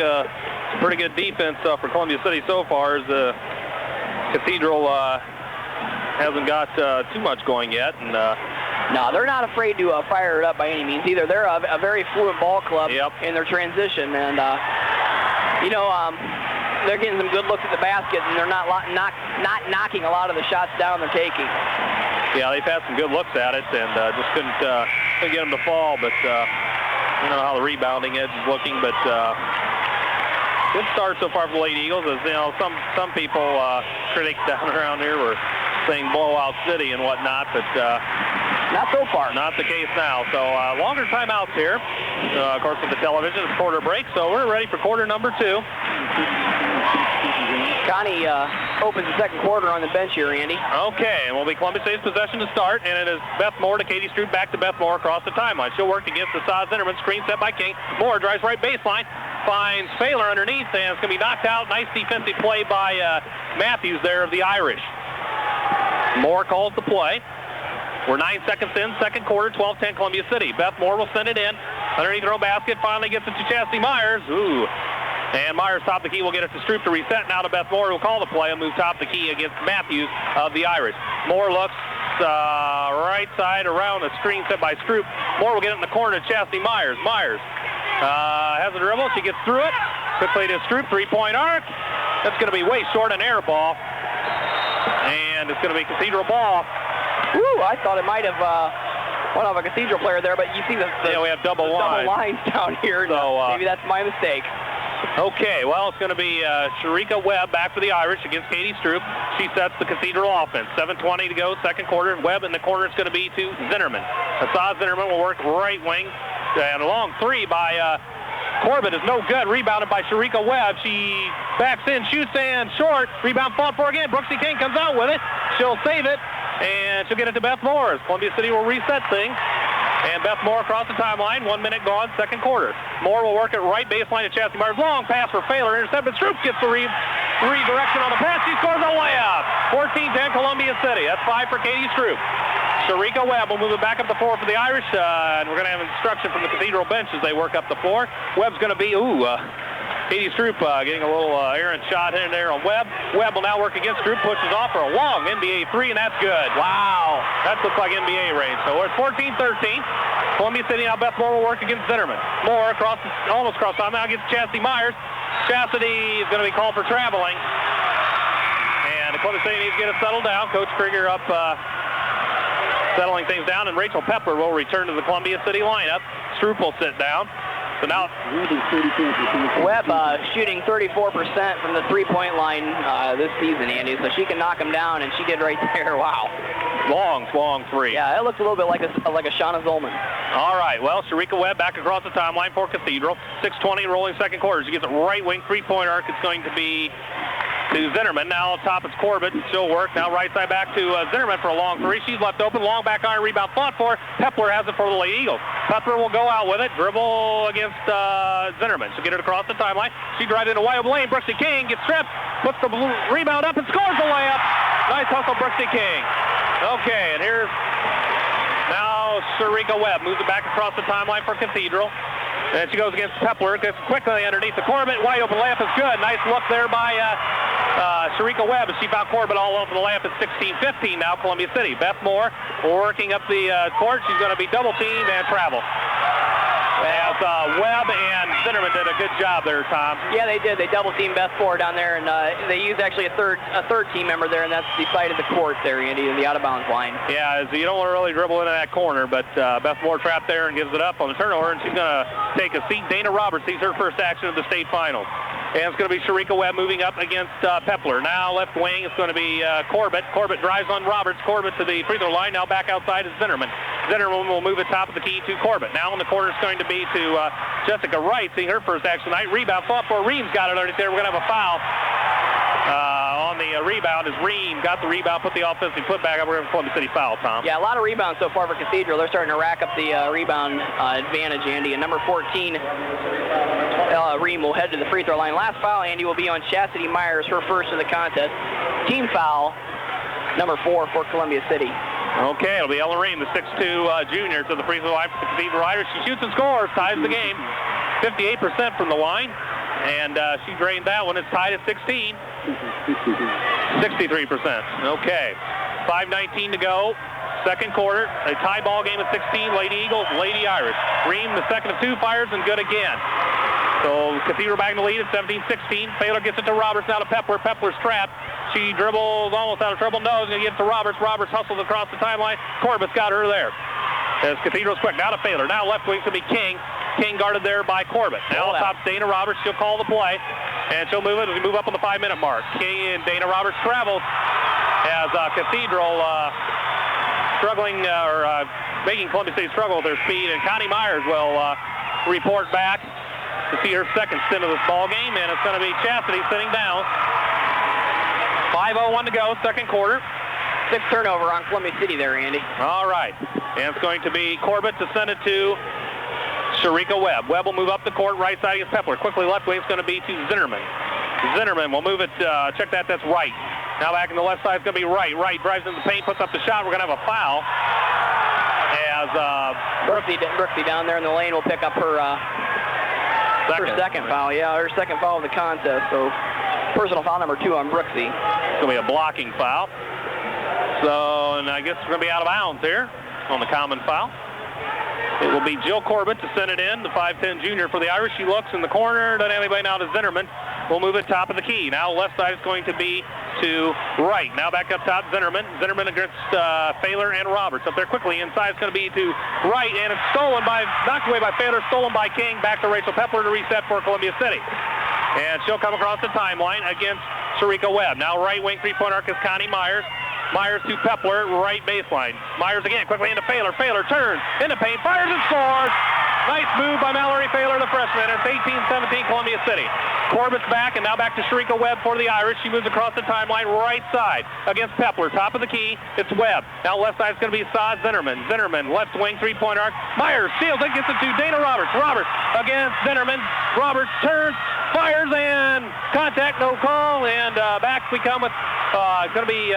pretty good defense for Columbia City so far. As Cathedral hasn't got too much going yet, and no, they're not afraid to fire it up by any means either. They're a very fluent ball club in their transition, and they're getting some good looks at the basket, and they're not knocking a lot of the shots down they're taking. Yeah, they've had some good looks at it, and just couldn't get them to fall. But I don't know how the rebounding edge is looking, but good start so far for the Lady Eagles. As you know, some people critics down around here were saying blowout city and whatnot, but not so far. Not the case now. So longer timeouts here. Of course, with the television, it's quarter break, so we're ready for quarter number 2. Connie opens the second quarter on the bench here, Andy. Okay, and will be Columbia City's possession to start, and it is Beth Moore to Katie Stroop, back to Beth Moore across the timeline. She'll work against the Saw Zinnerman. Screen set by King. Moore drives right baseline, finds Failer underneath, and it's going to be knocked out. Nice defensive play by Matthews there of the Irish. Moore calls the play. We're 9 seconds in, second quarter, 12-10 Columbia City. Beth Moore will send it in. Underneath her own basket, finally gets it to Chastity Myers. Ooh. And Myers top the key will get it to Stroop to reset. Now to Beth Moore, who will call the play and move top the key against Matthews of the Irish. Moore looks right side around a screen set by Stroop. Moore will get it in the corner to Chastity Myers. Myers has a dribble. She gets through it. Quickly to Stroop, three-point arc. That's going to be way short, an air ball. And it's going to be Cathedral ball. Woo, I thought it might have one of a Cathedral player there, but you see the we have double lines down here, so maybe that's my mistake. Okay, well, it's going to be Sharika Webb back for the Irish against Katie Stroop. She sets the Cathedral offense. 7:20 to go, second quarter. Webb in the corner is going to be to Zinnerman. Assad Zinnerman will work right wing, and a long three by Corbett is no good. Rebounded by Sharika Webb. She backs in, shoots, and short. Rebound fought for again. Brooksy King comes out with it. She'll save it, and she'll get it to Beth Moore. Columbia City will reset things. And Beth Moore across the timeline. 1 minute gone, second quarter. Moore will work it right baseline to Chastity Myers. Long pass for Failer. Intercept, but Stroop gets the redirection on the pass. She scores a layup. 14-10 Columbia City. That's 5 for Katie Stroop. Sharika Webb will move it back up the floor for the Irish. And we're going to have instruction from the Cathedral bench as they work up the floor. Webb's going to be, Katie Stroop getting a little errant shot in there on Webb. Webb will now work against Stroop, pushes off for a long NBA three, and that's good. Wow. That looks like NBA range. So we're at 14-13. Columbia City now, Beth Moore will work against Zinnerman. Moore almost across time. Now gets Chastity Myers. Chastity is going to be called for traveling. And Columbia City needs to get it settled down. Coach Krieger up settling things down, and Rachel Pepler will return to the Columbia City lineup. Stroop will sit down. So now Webb shooting 34% from the three-point line this season, Andy, so she can knock them down, and she did right there. Wow. Long three. Yeah, it looks a little bit like a Shauna Zolman. All right, well, Sharika Webb back across the timeline for Cathedral. 6:20 rolling second quarter. She gets a right wing three-point arc. It's going to be to Zinnerman. Now up top it's Corbett. She'll work. Now right side back to Zinnerman for a long three. She's left open. Long back iron rebound fought for. Pepler has it for the Lady Eagles. Pepler will go out with it. Dribble against Zinnerman. She'll get it across the timeline. She drives into wide open lane. Brooksy King gets stripped. Puts the rebound up and scores the layup. Nice hustle, Brooksy King. Okay, and here's now Sharika Webb. Moves it back across the timeline for Cathedral. And she goes against Pepler. Gets quickly underneath the Corbett. Wide open layup is good. Nice look there by Sharika Webb as she found Corbett all over the layup at 16-15 now, Columbia City. Beth Moore working up the court. She's going to be double teamed and travel. As Webb and Zinnerman Zinnerman did a good job there, Tom. Yeah, they did. They double-teamed Beth Ford down there, and they used actually a third team member there, and that's the side of the court there, Andy, in the out-of-bounds line. Yeah, you don't want to really dribble into that corner, but Beth Ford trapped there and gives it up on the turnover, and she's going to take a seat. Dana Roberts sees her first action of the state finals. And it's going to be Sharika Webb moving up against Pepler. Now left wing, it's going to be Corbett. Corbett drives on Roberts. Corbett to the free throw line. Now back outside is Zinnerman. Zinnerman will move it top of the key to Corbett. Now in the corner it's going to be to Jessica Wright, seeing her first action tonight. Rebound, fought for. Reams got it underneath there. We're going to have a foul on the rebound as Ream got the rebound, put the offensive putback up. We're going to have a Columbia City foul, Tom. Yeah, a lot of rebounds so far for Cathedral. They're starting to rack up the rebound advantage, Andy. And number 14, Ream will head to the free throw line. Last foul, Andy, will be on Chastity Myers, her first of the contest. Team foul, number 4 for Columbia City. Okay, it'll be Ellen Ream, the 6'2 junior, to the free throw line for the Cathedral Riders. She shoots and scores, ties the game. 58% from the line, and she drained that one. It's tied at 16. 63%. Okay, 5:19 to go. Second quarter, a tie ball game at 16. Lady Eagles, Lady Irish. Ream, the second of 2, fires and good again. So Cathedral back in the lead at 17-16. Baylor gets it to Roberts, now to Pepler. Pepler's trapped. She dribbles almost out of trouble. No, going to get it to Roberts. Roberts hustles across the timeline. Corbett's got her there. As Cathedral's quick. Now to Baylor. Now left wing's going to be King. King guarded there by Corbett. Now on top Dana Roberts. She'll call the play. And she'll move it as we move up on the 5-minute mark. King and Dana Roberts travels as Cathedral struggling or making Columbia City struggle with their speed. And Connie Myers will report back to see her second stint of this ball game, and it's going to be Chastity sitting down. 5:01 to go, second quarter. 6th turnover on Columbia City there, Andy. All right, and it's going to be Corbett to send it to Sharika Webb. Webb will move up the court, right side against Pepler. Quickly left wing, it's going to be to Zinnerman. Zinnerman will move it, check that, that's Wright. Now back in the left side, it's going to be Wright. Wright drives in the paint, puts up the shot. We're going to have a foul. As Brooksy down there in the lane will pick up her second foul. Yeah, her second foul of the contest. So personal foul number 2 on Brooksy. It's going to be a blocking foul. So, and I guess we're going to be out of bounds here on the common foul. It will be Jill Corbett to send it in, the 5'10 junior for the Irish. She looks in the corner, doesn't have anybody now to Zinnerman. We'll move it top of the key. Now left side is going to be to Wright. Now back up top, Zinnerman. Zinnerman against Failer and Roberts. Up there quickly. Inside is going to be to Wright, and it's knocked away by Failer, stolen by King. Back to Rachel Pepler to reset for Columbia City. And she'll come across the timeline against Sharika Webb. Now right wing three-point arc is Connie Myers. Myers to Pepler, right baseline. Myers again, quickly into Failer. Failer turns into paint, fires and scores. Nice move by Mallory Failer, the freshman. It's 18-17 Columbia City. Corbett's back, and now back to Sharika Webb for the Irish. She moves across the timeline, right side against Pepler. Top of the key, it's Webb. Now left side is going to be Saad Zinnerman. Zinnerman, left wing, three-point arc. Myers steals it, gets it to Dana Roberts. Roberts against Zinnerman. Roberts turns, fires, and contact, no call. And back we come with, it's going to be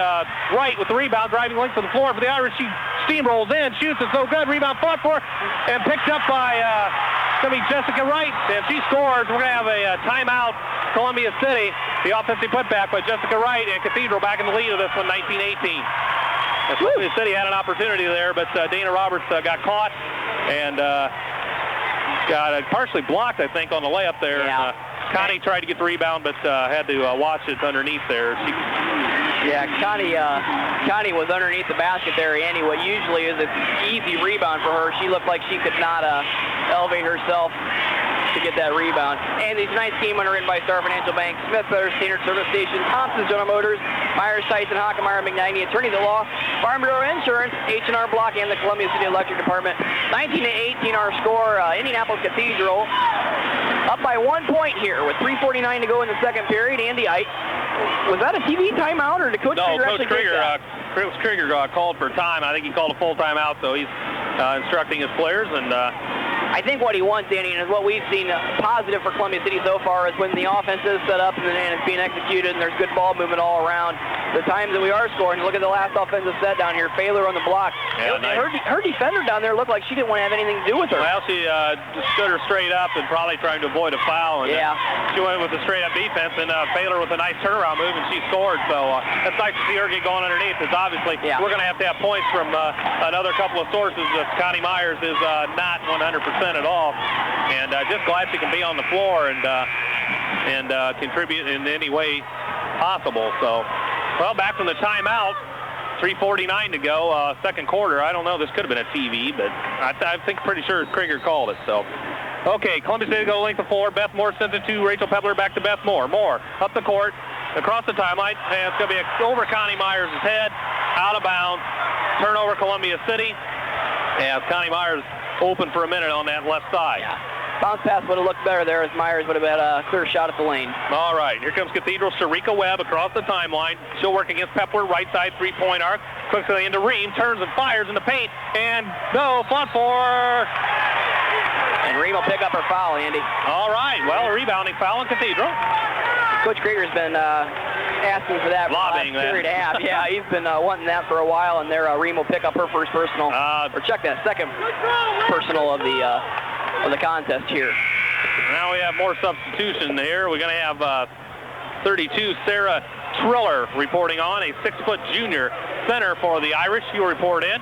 Wright with the rebound, driving length to the floor for the Irish. She steamrolls in, shoots, it's so good. Rebound fought for, and picked up by it's going to be Jessica Wright, and she scores. We're going to have a timeout, Columbia City. The offensive putback by Jessica Wright, and Cathedral back in the lead of this one, 19-18. Columbia City had an opportunity there, but Dana Roberts got caught and got partially blocked, I think, on the layup there. Yeah. Connie tried to get the rebound, but had to watch it underneath there. Yeah, Connie was underneath the basket there, Andy. What usually is an easy rebound for her, she looked like she could not elevate herself to get that rebound. And tonight's game underwritten by Star Financial Bank, Smith Brothers Standard Service Station, Thompson's General Motors, Myers Tyson, Hockemeyer, McKnighty, Attorneys at Law, Farm Bureau Insurance, H&R Block, and the Columbia City Electric Department. 19-18 our score. Indianapolis Cathedral up by 1 point here with 3:49 to go in the second period. Andy, was that a TV timeout, or did Coach Krieger actually take that? Coach Krieger called for time. I think he called a full timeout, so he's instructing his players. And I think what he wants, Andy, and is what we've seen positive for Columbia City so far, is when the offense is set up and it's being executed and there's good ball movement all around. The times that we are scoring, look at the last offensive set down here, Failer on the block. Yeah, nice. Her defender down there looked like she didn't want to have anything to do with her. Well, she just stood her straight up and probably trying to avoid a foul. And she went with a straight-up defense, and Failer with a nice turnaround move, and she scored. So that's nice to see her get going underneath, because obviously we're going to have points from another couple of sources. Connie Myers is not 100%. at all. And just glad she can be on the floor and contribute in any way possible. So, well, back from the timeout. 3:49 to go, second quarter. I don't know, this could have been a TV, but I think pretty sure Krieger called it. So, okay, Columbia City go length of floor. Beth Moore sends it to Rachel Pepler, back to Beth Moore. Moore up the court, across the timeline, and it's going to be over Connie Myers' head, out of bounds. Turnover Columbia City, as Connie Myers open for a minute on that left side. Yeah. Bounce pass would have looked better there as Myers would have had a clear shot at the lane. All right, here comes Cathedral. Sharika Webb across the timeline. She'll work against Pepler, right side three-point arc. Quickly into Ream, turns and fires in the paint, and no, front four. And Ream will pick up her foul, Andy. All right, well, a rebounding foul in Cathedral. Coach Krieger's been asking for that for the last period and a half. Yeah, he's been wanting that for a while, and there Ream will pick up her first personal, or check that second personal of the contest here. Now we have more substitution here. We're going to have 32 Sarah Triller reporting on, a 6-foot junior center for the Irish. She'll report in.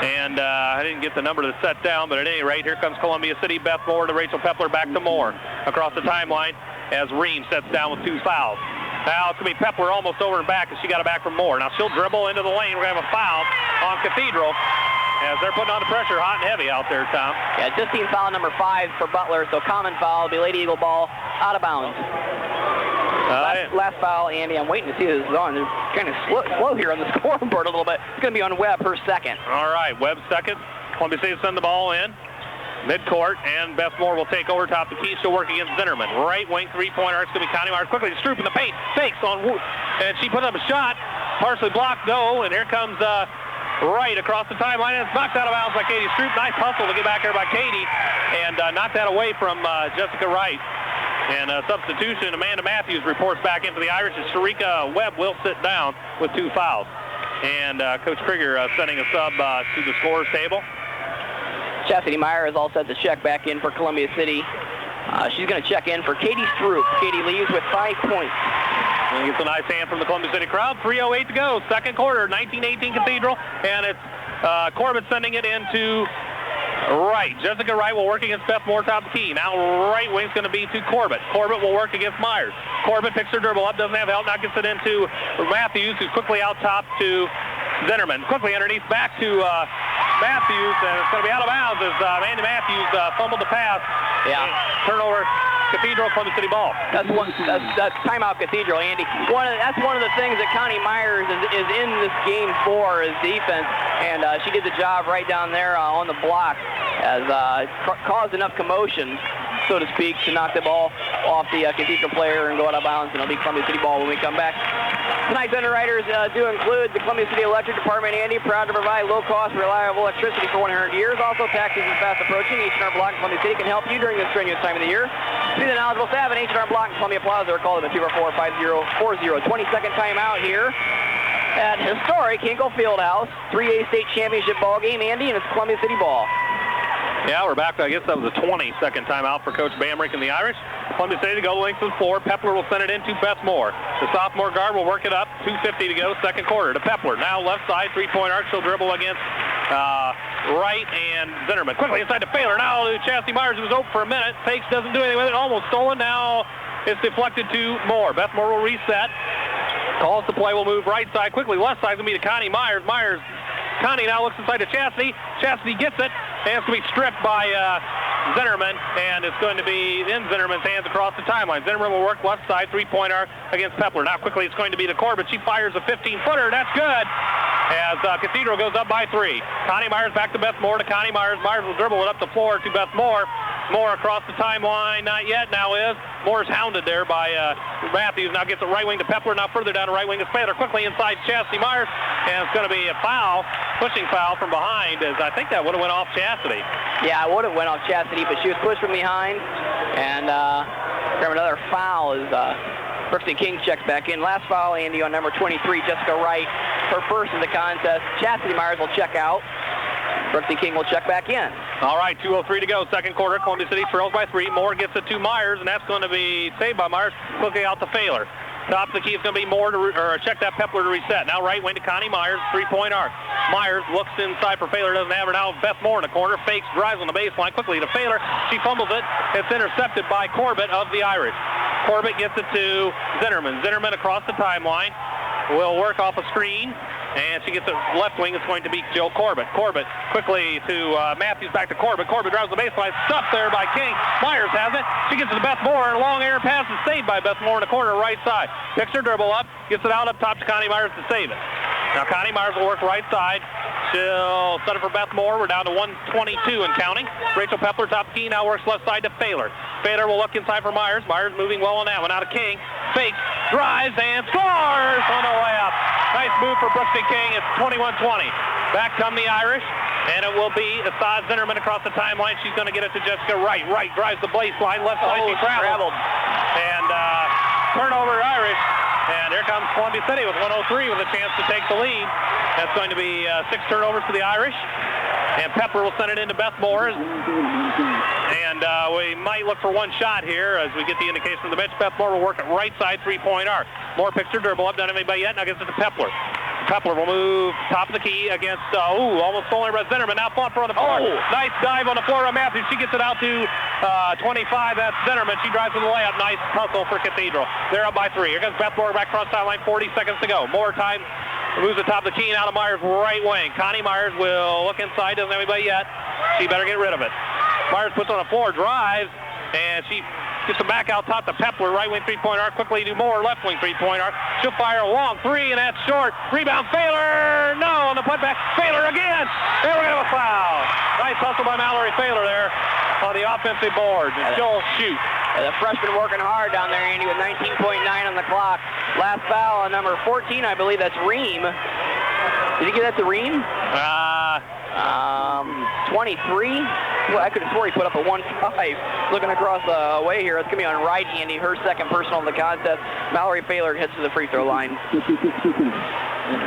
And I didn't get the number to set down, but at any rate, here comes Columbia City. Beth Moore to Rachel Pepler, back to Moore. Across the timeline as Ream sets down with 2 fouls. Now it's going to be Pepler almost over and back as she got it back from Moore. Now she'll dribble into the lane. We're going to have a foul on Cathedral as they're putting on the pressure hot and heavy out there, Tom. Yeah, just team foul number 5 for Butler, so common foul. It'll be Lady Eagle ball out of bounds. Last foul, Andy. I'm waiting to see this is on. They're kind of slow here on the scoreboard a little bit. It's going to be on Webb, her second. All right, Webb second. Columbia City send the ball in. Midcourt, and Beth Moore will take over top the key. She'll work against Zinnerman. Right wing three-pointer. It's going to be Connie Myers. Quickly, Stroop in the paint. Fakes on Wood. And she puts up a shot. Partially blocked, no. And here comes Wright across the timeline. And it's knocked out of bounds by Katie Stroop. Nice hustle to get back there by Katie. And knocked that away from Jessica Wright. And substitution, Amanda Matthews reports back into the Irish. And Sharika Webb will sit down with 2 fouls. And Coach Krieger sending a sub to the scorer's table. Chastity Meyer is all set to check back in for Columbia City. She's going to check in for Katie Stroop. Katie leaves with 5 points. And gets a nice hand from the Columbia City crowd. 3:08 to go, second quarter, 19-18 Cathedral. And it's Corbett sending it into Wright. Jessica Wright will work against Beth Moore top the key. Now right wing's going to be to Corbett. Corbett will work against Myers. Corbett picks her dribble up, doesn't have help, now gets it into Matthews, who's quickly out top to Zinnerman. Quickly underneath back to Matthews, and it's going to be out of bounds as Amanda Matthews fumbled the pass. Yeah. Turnover, Cathedral, Columbia City ball. That's timeout Cathedral, Andy. That's one of the things that Connie Myers is in this game for, is defense, and she did the job right down there on the block, as caused enough commotion, so to speak, to knock the ball off the Cathedral player and go out of bounds, and it'll be Columbia City ball when we come back. Tonight's underwriters do include the Columbia City Electric Department, Andy, proud to provide low-cost, reliable electricity for 100 years. Also, taxes is fast approaching. H&R Block in Columbia City can help you during this strenuous time of the year. See the knowledgeable staff at H&R Block in Columbia Plaza, or call them at 244-5040. 20-second timeout here at historic Hinkle Fieldhouse. 3A state championship ball game, Andy, and it's Columbia City ball. Yeah, we're back. I guess that was a 20-second timeout for Coach Bamrick and the Irish. Columbia City to go length of the floor. Pepler will send it into Beth Moore. The sophomore guard will work it up. 2:50 to go, second quarter to Pepler. Now left side, three-point arc. She'll dribble against Wright and Zinnerman. Quickly inside to Failer. Now to Chastity Myers, who was open for a minute. Fakes, doesn't do anything with it. Almost stolen. Now it's deflected to Moore. Beth Moore will reset. Calls the play. Will move right side. Quickly left side going to be to Connie Myers. Connie now looks inside to Chastity. Chastity gets it. And it's going to be stripped by Zinnerman, and it's going to be in Zinnerman's hands across the timeline. Zinnerman will work left side, three-pointer against Pepler. Now quickly it's going to be to Corbett. She fires a 15-footer. That's good as Cathedral goes up by 3. Connie Myers back to Beth Moore to Connie Myers. Myers will dribble it up the floor to Beth Moore. Moore across the timeline. Not yet. Now is. Moore's hounded there by Matthews. Now gets it right wing to Pepler. Now further down to right wing to Spader. Quickly inside Chastity Myers. And it's going to be a foul, pushing foul from behind, as I think that would have went off Chastity. Yeah, it would have went off Chastity, but she was pushed from behind. And from another foul is Brooksy King checks back in. Last foul, Andy, on number 23, Jessica Wright. Her first in the contest. Chastity Myers will check out. Brooksy King will check back in. All right, 2:03 to go, second quarter. Columbia City trails by 3. Moore gets it to Myers, and that's going to be saved by Myers. Quickly out to Failer. Top of the key is going to be Moore or check that Pepler to reset. Now right wing to Connie Myers, 3-point arc. Myers looks inside for Failer, doesn't have her. Now Beth Moore in the corner, fakes, drives on the baseline quickly to Failer. She fumbles it. It's intercepted by Corbett of the Irish. Corbett gets it to Zinnerman. Zinnerman across the timeline will work off a screen. And she gets it left wing. It's going to be Jill Corbett. Corbett quickly to Matthews, back to Corbett. Corbett drives the baseline. Stuffed there by King. Myers has it. She gets it to Beth Moore. A long air pass is saved by Beth Moore in the corner right side. Picks her dribble up. Gets it out up top to Connie Myers to save it. Now Connie Myers will work right side. She'll set it for Beth Moore. We're down to 1:22 and counting. Rachel Pepler, top key, now works left side to Failer. Failer will look inside for Myers. Myers moving well on that one. Out of King. Fakes, drives, and scores on the way up. Nice move for Brooksy King. It's 21-20. Back come the Irish, and it will be Assad Zinnerman across the timeline. She's going to get it to Jessica Wright. Wright drives the baseline. Left side, she traveled. And turnover Irish. And here comes Columbia City with 1:03 with a chance to take the lead. That's going to be 6 turnovers for the Irish. And Pepper will send it into Beth Moore. And we might look for one shot here as we get the indication from the bench. Beth Moore will work at right side 3-point arc. Moore picks her dribble up, doesn't have anybody yet, now gets it to Pepler. Pepler will move top of the key against, almost stolen by Zinnerman. Now fought for on the floor. Nice dive on the floor of Matthews. She gets it out to 25. That's Zinnerman. She drives with the layup. Nice hustle for Cathedral. They're up by 3. Here comes Beth Moore back across sideline. 40 seconds to go. More time. Moves the top of the key and out of Myers' right wing. Connie Myers will look inside. Doesn't have anybody yet. She better get rid of it. Myers puts on the floor, drives, and she gets it back out top to Pepler. Right wing 3-point arc. Quickly do more. Left wing 3-point arc. She'll fire a long 3, and that's short. Rebound, Failer. No, on the putback. Failer again. There we go, a foul. Nice hustle by Mallory Failer there on the offensive board. And she'll shoot. The freshman working hard down there, Andy, with 19.9 on the clock. Last foul on number 14, I believe that's Ream. Did you give that to Ream? 23. Well, I could have swore he put up a 1-5. Looking across the way here, it's going to be on right, Andy, her second personal in the contest. Mallory Failer heads to the free throw line.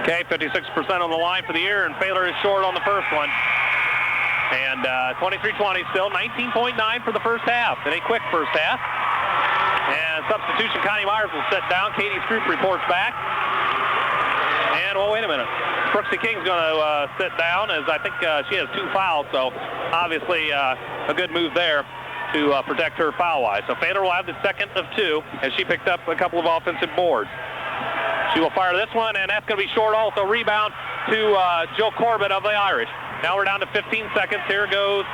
Okay, 56% on the line for the year, and Failer is short on the first one. And 23-20 still, 19.9 for the first half, and a quick first half. And substitution, Connie Myers will sit down. Katie Stroop reports back. And, well, wait a minute. Brooksy King's going to sit down as I think she has 2 fouls, so obviously a good move there to protect her foul-wise. So Failer will have the second of 2 as she picked up a couple of offensive boards. She will fire this one, and that's going to be short also. Rebound to Jill Corbett of the Irish. Now we're down to 15 seconds. Here goes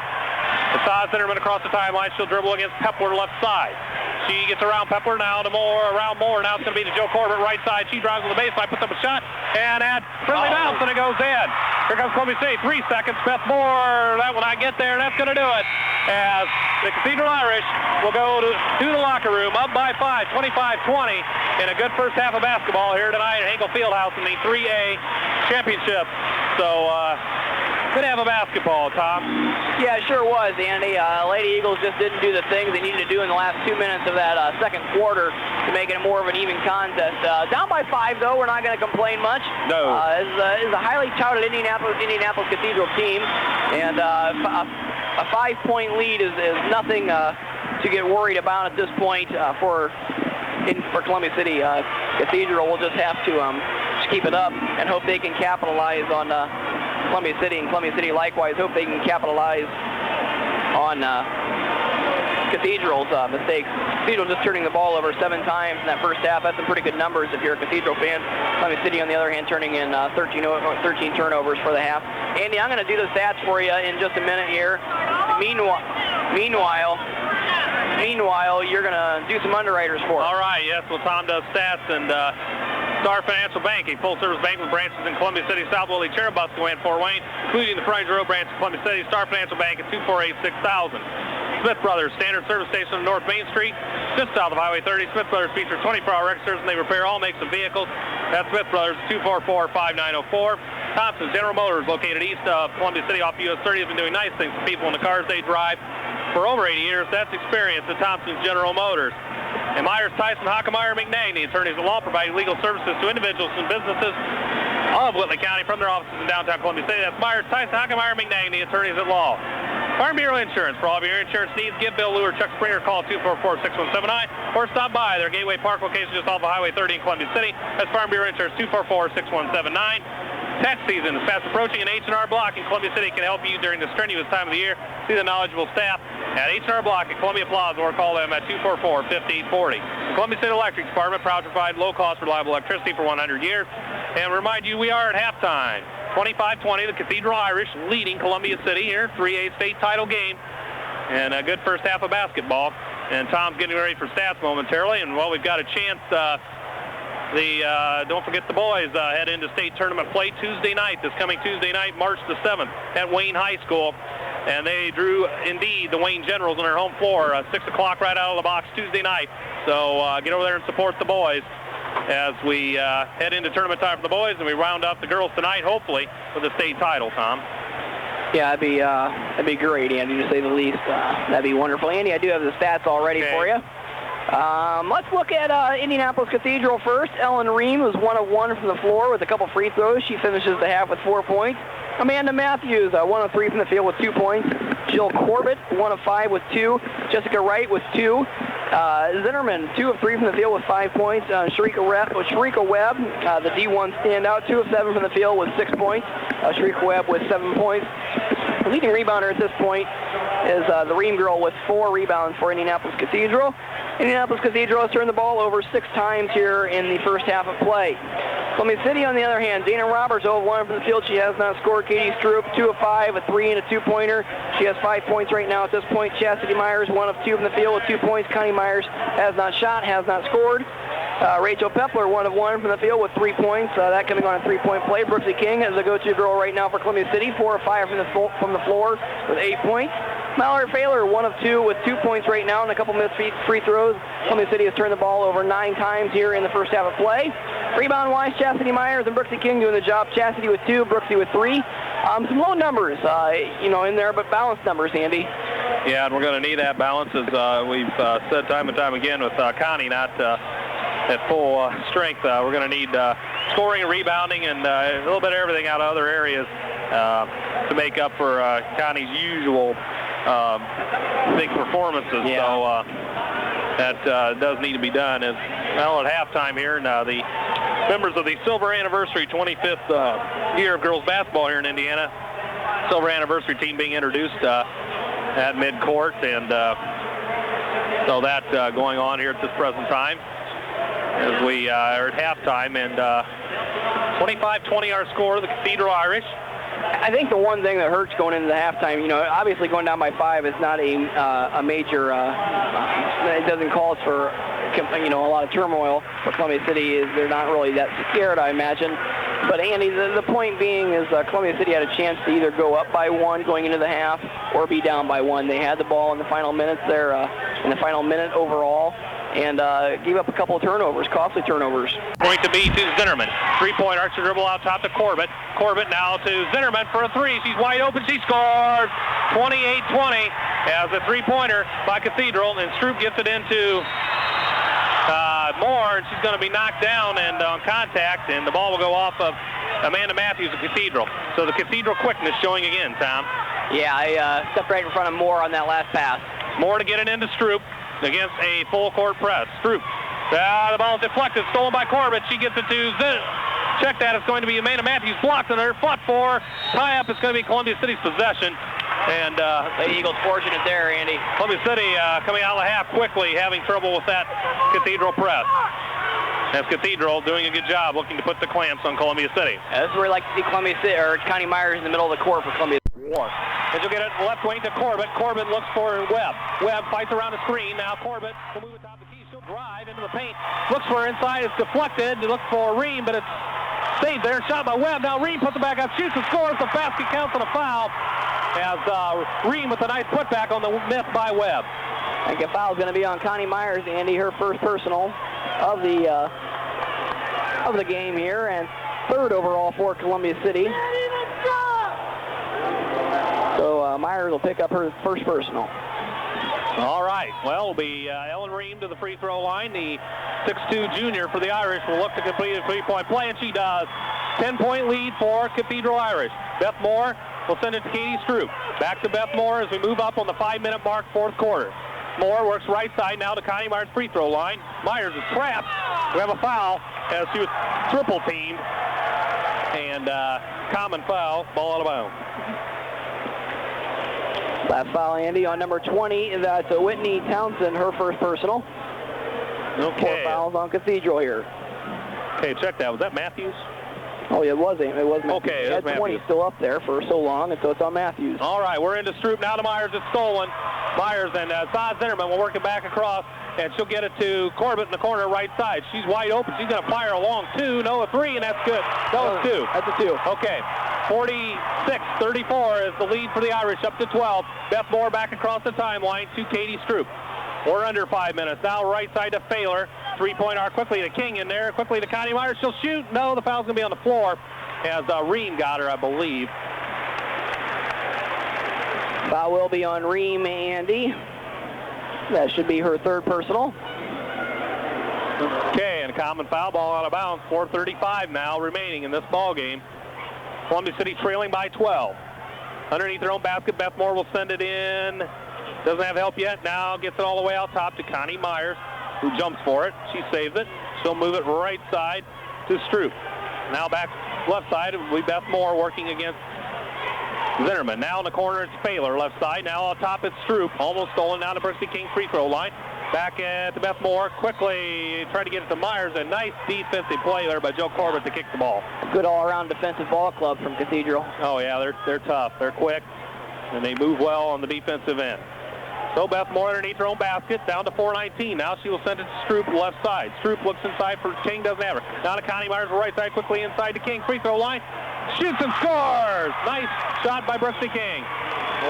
Assad Zinnerman across the timeline. She'll dribble against Pepler left side. She gets around Pepler now to Moore, around Moore. Now it's going to be to Jill Corbett right side. She drives to the baseline, puts up a shot, and at friendly bounce, and it goes in. Here comes Columbia City, 3 seconds. Beth Moore, that one I get there, and that's going to do it. As the Cathedral Irish will go to the locker room, up by 5, 25-20, in a good first half of basketball here tonight at Hinkle Fieldhouse in the 3A championship. So, good to have a basketball, Tom. Yeah, it sure was, Andy. Lady Eagles just didn't do the things they needed to do in the last 2 minutes of that second quarter to make it more of an even contest. Down by 5, though, we're not going to complain much. No. Is a highly touted Indianapolis Cathedral team, and a 5-point lead is nothing to get worried about at this point for Columbia City. Cathedral will just have to keep it up and hope they can capitalize on Columbia City, and Columbia City likewise hope they can capitalize on Cathedral's mistakes. Cathedral just turning the ball over 7 times in that first half. That's some pretty good numbers if you're a Cathedral fan. Columbia City, on the other hand, turning in 13 turnovers for the half. Andy, I'm going to do the stats for you in just a minute here. Meanwhile, you're going to do some underwriters for us. All right, yes. Well, Tom does stats, and Star Financial Bank, a full-service bank with branches in Columbia City, South Willie, Cherubusco, and Fort Wayne, including the Frontage Road branch in Columbia City. Star Financial Bank at 248-6000. Smith Brothers, standard service station on North Main Street, just south of Highway 30. Smith Brothers features 24-hour record service, and they repair all makes of vehicles. That's Smith Brothers, 244-5904. Thompson's General Motors, located east of Columbia City off US 30, has been doing nice things for people in the cars they drive for over 80 years. That's experience at Thompson's General Motors. And Myers, Tyson, Hockemeyer, McNain, the attorneys at law, provide legal services to individuals and businesses of Whitley County from their offices in downtown Columbia City. That's Myers, Tyson, Hockemeyer, McNain, the attorneys at law. Farm Bureau Insurance. For all of your insurance needs, give Bill Lou or Chuck Springer a call 244-6179 or stop by their Gateway Park location just off of Highway 30 in Columbia City. That's Farm Bureau Insurance, 244-6179. Tax season is fast approaching, and H&R Block in Columbia City can help you during the strenuous time of the year. See the knowledgeable staff at H&R Block at Columbia Plaza or call them at 244-5840. The Columbia State Electric Department, proud to provide low-cost, reliable electricity for 100 years. And remind you, we are at halftime. 25-20, the Cathedral Irish leading Columbia City here, 3A state title game. And a good first half of basketball. And Tom's getting ready for stats momentarily. And, well, we've got a chance. Don't forget the boys head into state tournament play Tuesday night, this coming Tuesday night, March the 7th, at Wayne High School. And they drew, indeed, the Wayne Generals on their home floor, 6 o'clock right out of the box Tuesday night. So get over there and support the boys as we head into tournament time for the boys, and we round up the girls tonight, hopefully, with a state title, Tom. Yeah, that'd be great, Andy, to say the least. That'd be wonderful. Andy, I do have the stats all ready for you. Let's look at Indianapolis Cathedral first. Ellen Ream was 1 of 1 from the floor with a couple free throws. She finishes the half with 4 points. Amanda Matthews, 1 of 3 from the field with 2 points. Jill Corbett, 1 of 5 with 2. Jessica Wright with 2. Zinnerman, 2 of 3 from the field with 5 points. Sharika Webb, the D1 standout, 2 of 7 from the field with 6 points. Sharika Webb with 7 points. The leading rebounder at this point is the Ream girl with 4 rebounds for Indianapolis Cathedral. Indianapolis Cathedral has turned the ball over 6 times here in the first half of play. Columbia City, on the other hand, Dana Roberts, 0 of 1 from the field. She has not scored. Katie Stroop, 2 of 5, a 3 and a 2-pointer. She has 5 points right now at this point. Chastity Myers, 1 of 2 from the field with 2 points. Connie Myers has not shot, has not scored. Rachel Pepler, 1 of 1 from the field with 3 points. That coming on a 3-point play. Brooksy King is the go-to girl right now for Columbia City, 4 of 5 from the floor with 8 points. Mallory Failer, 1 of 2 with 2 points right now and a couple missed free throws. Columbia City has turned the ball over 9 times here in the first half of play. Rebound-wise, Chastity Myers and Brooksy King doing the job. Chastity with 2, Brooksy with 3. Some low numbers, in there, but balanced numbers, Andy. Yeah, and we're going to need that balance, as we've said time and time again with Connie not at full strength. We're going to need scoring and rebounding and a little bit of everything out of other areas to make up for Connie's usual big performances. Yeah. So that does need to be done. As well, at halftime here, and the members of the Silver Anniversary 25th year of girls basketball here in Indiana, Silver Anniversary team being introduced at midcourt, and so that going on here at this present time as we are at halftime, and 25-20 our score, the Cathedral Irish. I think the one thing that hurts going into the halftime, obviously going down by 5 is not a major, it doesn't cause for, a lot of turmoil for Columbia City. They're not really that scared, I imagine. But Andy, the point being is Columbia City had a chance to either go up by 1 going into the half or be down by 1. They had the ball in the final minutes there, in the final minute overall, and gave up a couple of turnovers, costly turnovers. Point to be to Zinnerman. 3-point archer dribble out top to Corbett. Corbett now to Zinnerman for a 3. She's wide open. She scores. 28-20 as a 3-pointer by Cathedral, and Stroop gets it into Moore, and she's going to be knocked down and on contact, and the ball will go off of Amanda Matthews of Cathedral. So the Cathedral quickness showing again, Tom. Yeah, I stepped right in front of Moore on that last pass. Moore to get it into Stroop against a full court press. Stroop. The ball is deflected, stolen by Corbett. She gets it to Zinn. Check that. It's going to be Amanda Matthews blocked on her. Fought for. Tie up. It's going to be Columbia City's possession. And Lady Eagles fortunate there, Andy. Columbia City coming out of the half quickly, having trouble with that Cathedral press. That's Cathedral doing a good job looking to put the clamps on Columbia City. This is where we like to see Columbia City, or Connie Myers in the middle of the court for Columbia City. And she'll get it left wing to Corbett. Corbett looks for Webb. Webb fights around the screen. Now Corbett will move it top the key. She'll drive into the paint. Looks for her inside. It's deflected. It looks for Ream, but it's stayed there. Shot by Webb. Now Ream puts it back up. Shoots and scores. The basket counts on a foul. As Ream with a nice putback on the miss by Webb. I think a foul is going to be on Connie Myers, Andy, her first personal of the game here, and 3rd overall for Columbia City. So Myers will pick up her first personal. All right. Well, it'll be Ellen Ream to the free throw line. The 6'2 junior for the Irish will look to complete a 3-point play, and she does. 10-point lead for Cathedral Irish. Beth Moore will send it to Katie Stroop. Back to Beth Moore as we move up on the 5-minute mark, fourth quarter. Moore works right side now to Connie Myers free throw line. Myers is trapped. We have a foul as she was triple teamed. And common foul, ball out of bounds. Last foul, Andy, on number 20. That's Whitney Townsend, her first personal. Okay. 4 fouls on Cathedral here. Okay, check that. Was that Matthews? Oh, it was Matthews. Okay, it had 20 still up there for so long, and so it's on Matthews. All right, we're into Stroop now to Myers. It's stolen. Myers and Todd Zinnerman will work it back across, and she'll get it to Corbett in the corner right side. She's wide open. She's going to fire a long 2. No, a 3, and that's good. That was 2. That's a 2. Okay. 46-34 is the lead for the Irish, up to 12. Beth Moore back across the timeline to Katie Stroop. We're under 5 minutes. Now right side to Failer. 3-point arc quickly to King in there. Quickly to Connie Myers. She'll shoot. No, the foul's going to be on the floor as Ream got her, I believe. Foul will be on Ream, Andy. That should be her third personal. Okay, and a common foul, ball out of bounds. 4:35 now remaining in this ball game. Columbia City trailing by 12. Underneath their own basket, Beth Moore will send it in. Doesn't have help yet. Now gets it all the way out top to Connie Myers, who jumps for it. She saves it. She'll move it right side to Stroop. Now back left side, it'll be Beth Moore working against Zinnerman. Now in the corner, it's Failer, left side. Now on top, it's Stroop. Almost stolen down to Brixie King free throw line. Back at Beth Moore, quickly trying to get it to Myers. A nice defensive play there by Joe Corbett to kick the ball. Good all-around defensive ball club from Cathedral. Oh yeah, they're tough. They're quick, and they move well on the defensive end. So Beth Moore underneath her own basket, down to 4:19. Now she will send it to Stroop, left side. Stroop looks inside for King, doesn't have her. Now to Connie Myers, right side, quickly inside to King, free throw line. Shoots and scores! Nice shot by Brixie King.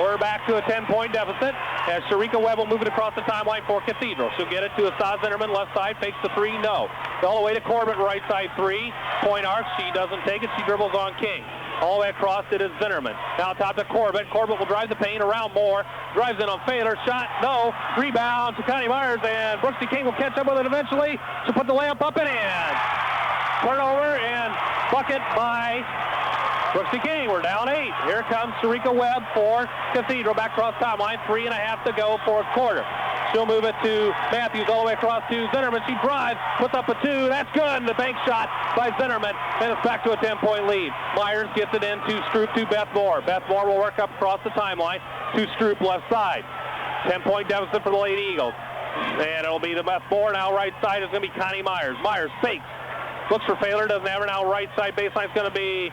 We're back to a 10-point deficit as Sharika Webb will move it across the timeline for Cathedral. She'll get it to Asad Zinnerman, left side, fakes the 3, no. All the way to Corbett, right side 3-point arc. She doesn't take it, she dribbles on King. All the way across it is Zinnerman. Now top to Corbett. Corbett will drive the paint around Moore. Drives in on Failer. Shot, no. Rebound to Connie Myers, and Brixie King will catch up with it eventually. She'll put the layup up and in. Turnover and bucket by Brixie King. We're down 8. Here comes Sharika Webb for Cathedral. Back across timeline. 3.5 to go, fourth quarter. She'll move it to Matthews all the way across to Zinnerman. She drives, puts up a 2. That's good. And the bank shot by Zinnerman. And it's back to a 10-point lead. Myers gets it in to Stroop to Beth Moore. Beth Moore will work up across the timeline to Stroop left side. 10-point deficit for the Lady Eagles. And it'll be the Beth Moore. Now right side is going to be Connie Myers. Myers fakes. Looks for Failer. Doesn't have her. Now right side baseline is going to be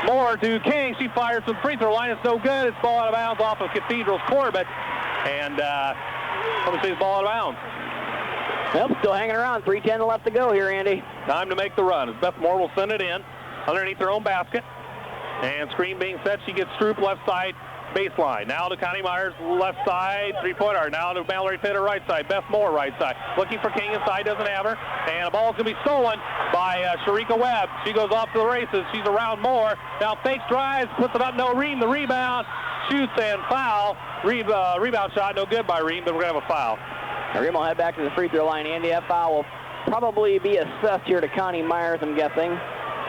Moore to King. She fires from the free throw line. It's no good. It's ball out of bounds off of Cathedral's Corbett. And let me see, it's ball out of bounds. Yep, still hanging around. 3:10 left to go here, Andy. Time to make the run. As Beth Moore will send it in underneath her own basket. And screen being set. She gets Stroop left side baseline. Now to Connie Myers left side. 3-point arc. Now to Mallory Fitter right side. Beth Moore right side. Looking for King inside. Doesn't have her. And the ball's going to be stolen by Sharika Webb. She goes off to the races. She's around Moore. Now fakes, drives, puts it up. No, Ream the rebound. Shoots and foul. Rebound shot. No good by Ream, but we're going to have a foul. Ream will head back to the free throw line. Andy, that foul will probably be assessed here to Connie Myers, I'm guessing.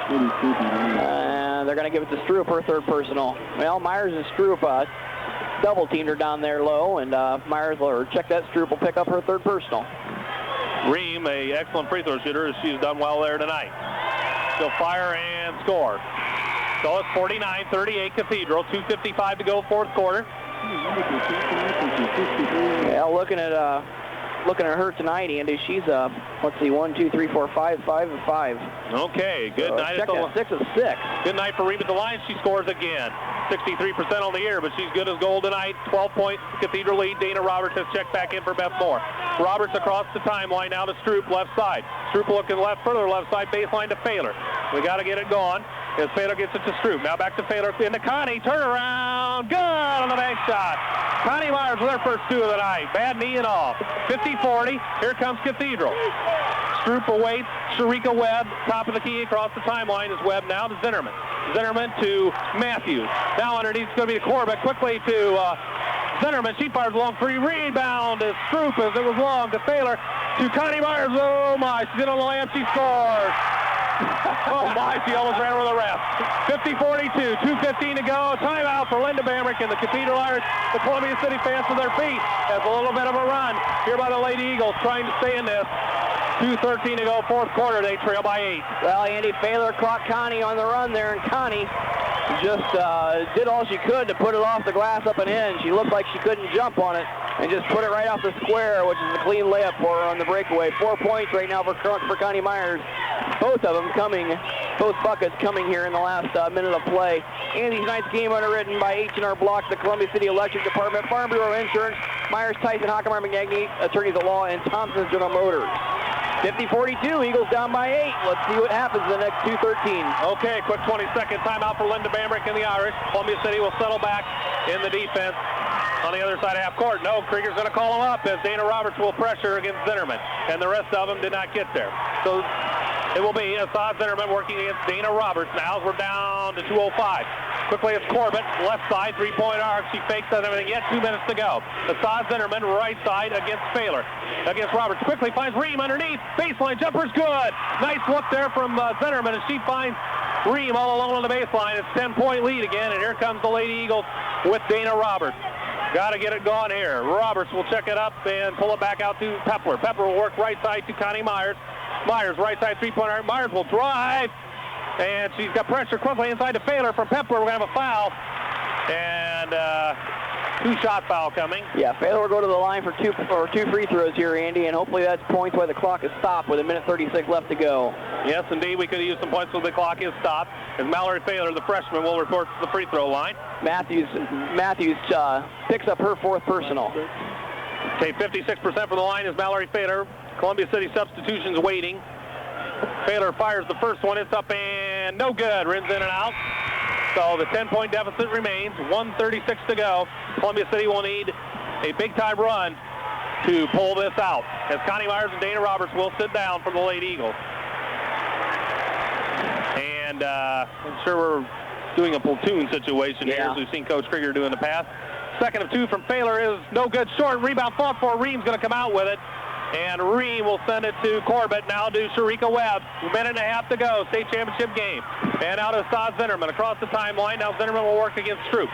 They're going to give it to Stroop, her third personal. Well, Myers and Stroop double teamed her down there low, and Myers will check that. Stroop will pick up her third personal. Ream, a excellent free throw shooter, as she's done well there tonight. She'll fire and score. So it's 49-38 Cathedral, 2:55 to go, fourth quarter. Yeah, looking at her tonight, Andy. She's let's see, 1, 2, 3, 4, 5 of 5. Okay, good night. 6 of 6. Good night for Ream at the line. She scores again. 63% on the year, but she's good as gold tonight. 12-point Cathedral lead. Dana Roberts has checked back in for Beth Moore. Roberts across the timeline now to Stroop left side. Stroop looking left, further left side, baseline to Failer. We got to get it going as Failer gets it to Stroop. Now back to Failer into Connie. Turnaround. Good on the bank shot. Connie Myers with her first 2 of the night. Bad knee and all. 50-40. Here comes Cathedral. Stroop awaits. Sharika Webb, top of the key across the timeline is Webb now to Zinnerman. Zinnerman to Matthews. Now underneath it's going to be to Corbett. Quickly to Zinnerman. She fires a long 3. Rebound is Stroop as it was long to Failer. To Connie Myers. Oh my, she's in on the layup. She scores. Oh, my, she almost ran over the ref. 50-42, 2:15 to go. Timeout for Linda Bamrick and the Cathedral Irish. The Columbia City fans to their feet. That's a little bit of a run here by the Lady Eagles trying to stay in this. 2:13 to go, fourth quarter. They trail by 8. Well, Andy Failer caught Connie on the run there, and Connie just did all she could to put it off the glass up and in. She looked like she couldn't jump on it and just put it right off the square, which is a clean layup for her on the breakaway. 4 points right now for Connie Myers. Both of them coming, both buckets coming here in the last minute of play. Andy, tonight's game underwritten by H&R Block, the Columbia City Electric Department, Farm Bureau Insurance, Myers, Tyson, Hockenmeyer, McNagny, Attorneys at Law, and Thompson's General Motors. 50-42, Eagles down by 8. Let's see what happens in the next 2:13. Okay, quick 20-second timeout for Linda Bamrick and the Irish. Columbia City will settle back in the defense on the other side of half court. No, Krieger's going to call him up as Dana Roberts will pressure against Zinnerman, and the rest of them did not get there. So it will be Assad Zinnerman working against Dana Roberts now. We're down to 2:05. Quickly, it's Corbett, left side, three-point arc. She fakes that everything yet. 2 minutes to go. Assad Zinnerman, right side against Failer. Against Roberts. Quickly finds Ream underneath. Baseline jumper's good. Nice look there from Zinnerman, and she finds Ream all alone on the baseline. It's 10-point lead again, and here comes the Lady Eagles with Dana Roberts. Got to get it going here. Roberts will check it up and pull it back out to Pepler. Pepler will work right side to Connie Myers. Myers, right side, three-point arc. Myers will drive. And she's got pressure quickly inside to Failer from Pepler. We're going to have a foul. And 2-shot foul coming. Yeah, Failer will go to the line for two free throws here, Andy, and hopefully that's points while the clock is stopped with 1:36 left to go. Yes, indeed. We could have used some points when the clock is stopped. As Mallory Failer, the freshman, will report to the free throw line. Matthews picks up her fourth personal. Okay, 56% for the line is Mallory Failer. Columbia City substitutions waiting. Failer fires the first one. It's up and no good. Rins in and out. So the 10-point deficit remains. 1:36 to go. Columbia City will need a big-time run to pull this out, as Connie Myers and Dana Roberts will sit down for the Lady Eagles. And I'm sure we're doing a platoon situation here, as we've seen Coach Krieger do in the past. Second of 2 from Failer is no good. Short rebound fought for. Ream's going to come out with it. And Ream will send it to Corbett. Now to Sharika Webb. 1.5 minutes to go. State championship game. And out of Assad Zinnerman across the timeline. Now Zinnerman will work against Stroop.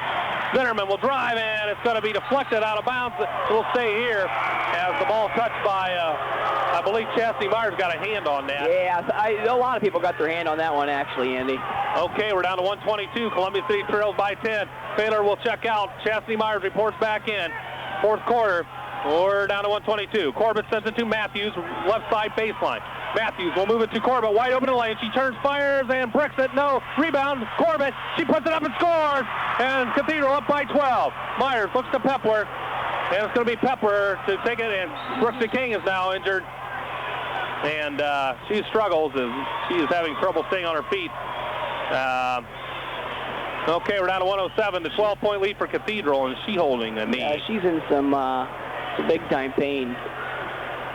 Zinnerman will drive, and it's going to be deflected out of bounds. It will stay here as the ball touched by, I believe Chastity Myers got a hand on that. Yeah, a lot of people got their hand on that one, actually, Andy. Okay, we're down to 1:22. Columbia City trails by 10. Failer will check out. Chastity Myers reports back in. Fourth quarter. We're down to 1:22. Corbett sends it to Matthews, left side baseline. Matthews will move it to Corbett, wide open in the lane. She turns, fires, and bricks it. No, rebound, Corbett. She puts it up and scores. And Cathedral up by 12. Myers looks to Pepler, and it's going to be Pepler to take it, and Brooksy King is now injured. And she struggles as she is having trouble staying on her feet. Okay, we're down to 107. The 12-point lead for Cathedral, and she holding a knee. Yeah, she's in some big-time pain.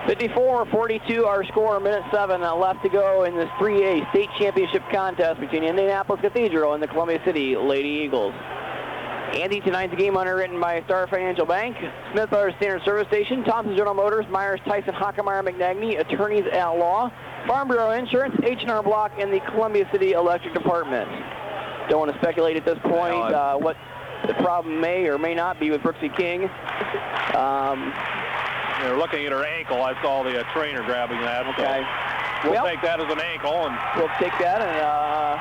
54-42, our score, 1:07 left to go in this 3A state championship contest between Indianapolis Cathedral and the Columbia City Lady Eagles. Andy, tonight's game underwritten by Star Financial Bank, Smith Brothers Standard Service Station, Thompson General Motors, Myers, Tyson, Hockenmeyer, McNagny, Attorneys at Law, Farm Bureau Insurance, H&R Block, and the Columbia City Electric Department. Don't want to speculate at this point what the problem may or may not be with Brooksy King. They're looking at her ankle. I saw the trainer grabbing that. Okay. So we'll take that as an ankle. And we'll take that and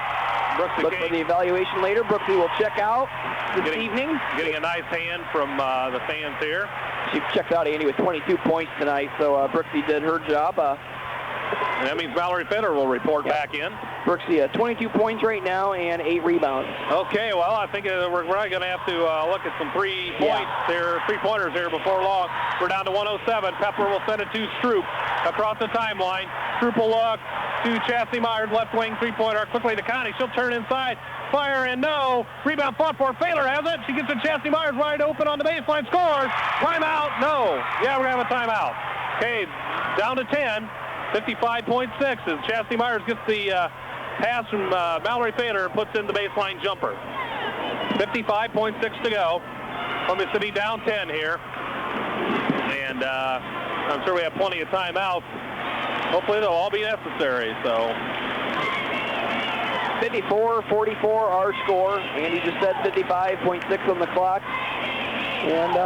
look for the evaluation later. Brooksy will check out this evening. Getting a nice hand from the fans here. She checked out, Andy, with 22 points tonight, so Brooksy did her job. And that means Valerie Fedder will report back in. Brooksy, 22 points right now and 8 rebounds. Okay, well, I think we're going to have to look at some three-pointers here before long. We're down to 107. Pepler will send it to Stroop across the timeline. Stroop will look to Chastity Myers, left wing three-pointer, quickly to Connie. She'll turn inside, fire, and no. Rebound fought for. Failer has it. She gets to Chastity Myers wide open on the baseline. Scores. Timeout. No. Yeah, we're going to have a timeout. Okay, down to 10. 55.6 as Chastity Myers gets the pass from Mallory Failer and puts in the baseline jumper. 55.6 to go. Columbia City down 10 here. And I'm sure we have plenty of timeouts. Hopefully they'll all be necessary. So 54-44 our score. Andy just said 55.6 on the clock. And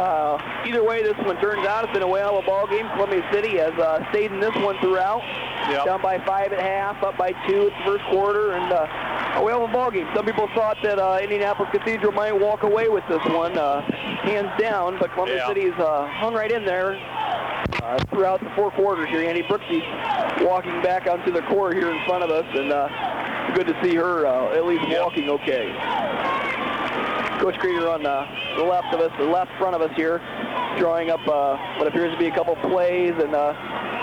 either way this one turns out, it's been a whale of a ball game. Columbia City has stayed in this one throughout. Yep. Down by 5 at half, up by 2 at the first quarter, and a whale of a ball game. Some people thought that Indianapolis Cathedral might walk away with this one, hands down, but Columbia City's hung right in there throughout the 4 quarters here. Andy Brooksy walking back onto the court here in front of us, and good to see her at least walking okay. Coach Krieger on the left of us, the left front of us here, drawing up what appears to be a couple plays and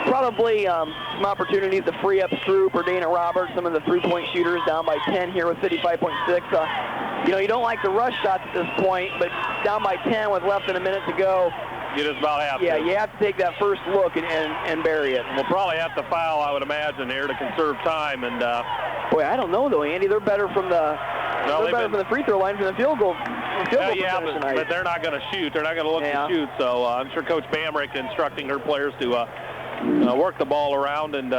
probably some opportunities to free up Stroop or Dana Roberts, some of the three-point shooters, down by 10 here with 55.6. You know, you don't like the rush shots at this point, but down by 10 with less than a minute to go. You just about have to. Yeah, you have to take that first look and bury it. We'll probably have to foul, I would imagine, here to conserve time. And boy, I don't know though, Andy. They're better from the from the free throw line, from the field goal. But they're not going to shoot. They're not going to look to shoot. So I'm sure Coach Bamrick instructing her players to work the ball around and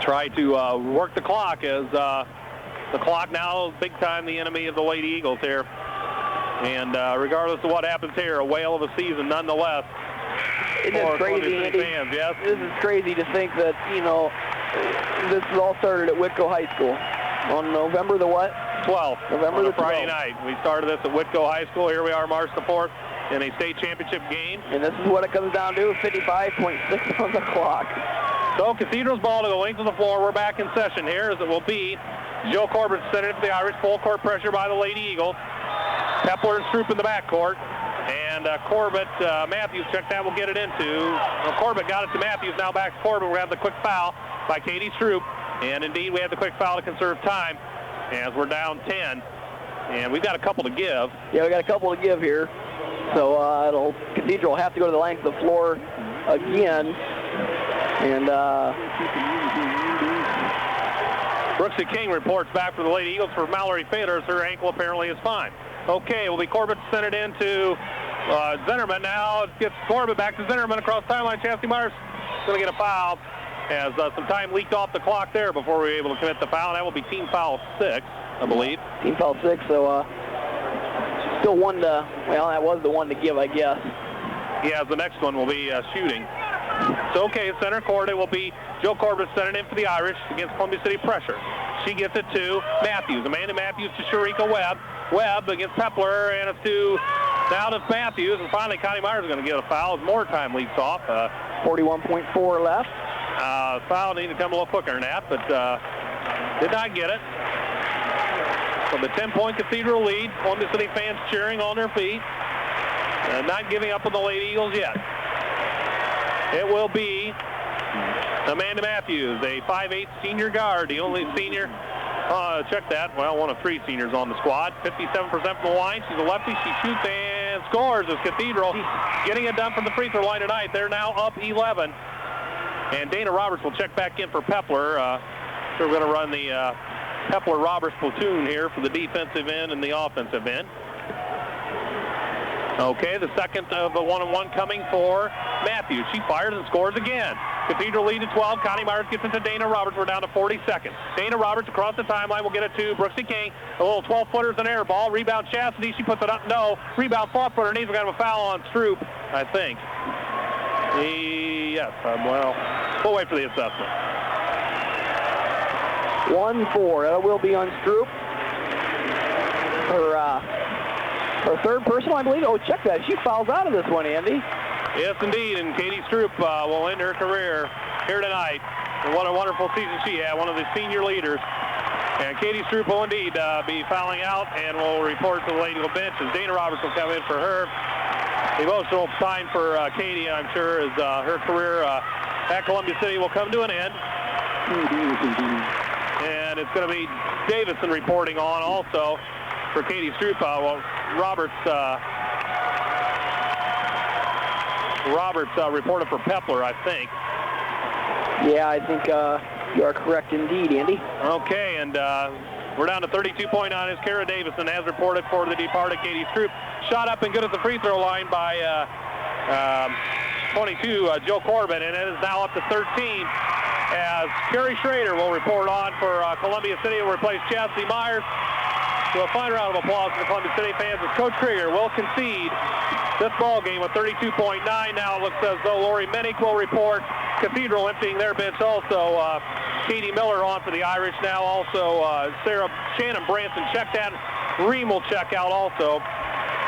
try to work the clock, as the clock now is big time the enemy of the Lady Eagles here. And regardless of what happens here, a whale of a season nonetheless. Isn't it crazy, Andy? Fans, yes? This is crazy to think that, you know, this all started at Whitco High School on November the what? 12th. November the 12th. Friday night. We started this at Whitco High School. Here we are March the 4th in a state championship game. And this is what it comes down to, 55.6 on the clock. So Cathedral's ball to the length of the floor. We're back in session here, as it will be Joe Corbett sending it to the Irish. Full court pressure by the Lady Eagles. Pepler and Stroop in the backcourt. And Corbett, Matthews, check that, will get it into. Corbett got it to Matthews, now back to Corbett. We have the quick foul by Katie Stroop. And indeed, we have the quick foul to conserve time as we're down 10. And we've got a couple to give. Yeah, we got a couple to give here. So Cathedral will have to go to the length of the floor again. And Brooksy King reports back for the Lady Eagles for Mallory Faders. Her ankle apparently is fine. Okay, will be Corbett sent it into Zinnerman. Now it gets Corbett back to Zinnerman across the timeline. Connie Myers going to get a foul as some time leaked off the clock there before we were able to commit the foul. That will be team foul 6, I believe. Team foul 6, so still one to, well, that was the one to give, I guess. Yeah, the next one will be shooting. So, okay, center court, it will be Joe Corbett sending in for the Irish against Columbia City pressure. She gets it to Matthews. Amanda Matthews to Sharika Webb. Webb against Pepler, and it's to now to Matthews. And finally, Connie Myers is going to get a foul as more time leaks off. 41.4 left. Foul needed to come a little quicker than that, but did not get it. So the 10-point Cathedral lead. Columbia City fans cheering on their feet. Not giving up on the Lady Eagles yet. It will be Amanda Matthews, a 5'8" senior guard, the only senior. Check that. Well, one of 3 seniors on the squad. 57% from the line. She's a lefty. She shoots and scores as Cathedral getting it done from the free throw line tonight. They're now up 11. And Dana Roberts will check back in for Pepler. So we're going to run the Pepler-Roberts platoon here for the defensive end and the offensive end. Okay, the second of the one-on-one coming for Matthews. She fires and scores again. Cathedral lead at 12. Connie Myers gets it to Dana Roberts. We're down to 40 seconds. Dana Roberts across the timeline will get it to Brooksy King. A little 12-footer is an air ball. Rebound Chastity. She puts it up. No. Rebound fought for underneath. We're going to have a foul on Stroop, I think. Yes. Well, we'll wait for the assessment. 1-4. That will be on Stroop. Her third personal, I believe. Oh, check that. She fouls out of this one, Andy. Yes, indeed. And Katie Stroop will end her career here tonight. And what a wonderful season she had, one of the senior leaders. And Katie Stroop will indeed be fouling out and will report to the Lady Eagle bench as Dana Roberts will come in for her. The emotional time for Katie, I'm sure, as her career at Columbia City will come to an end. And it's going to be Davison reporting on also for Katie Stroop. Well, Roberts reported for Pepler, I think. Yeah, I think you are correct indeed, Andy. Okay, and we're down to 32.9 as Kara Davison has reported for the departed Katie Stroop. Shot up and good at the free throw line by 22, Joe Corbett, and it is now up to 13 as Kerry Schrader will report on for Columbia City and replace Chastity Myers. So a fine round of applause for the Columbia City fans as Coach Krieger will concede this ball game with 32.9. Now it looks as though Lori Minnick will report. Cathedral emptying their bench also. Katie Miller on for the Irish now. Also Shannon Branson checked out. Ream will check out also.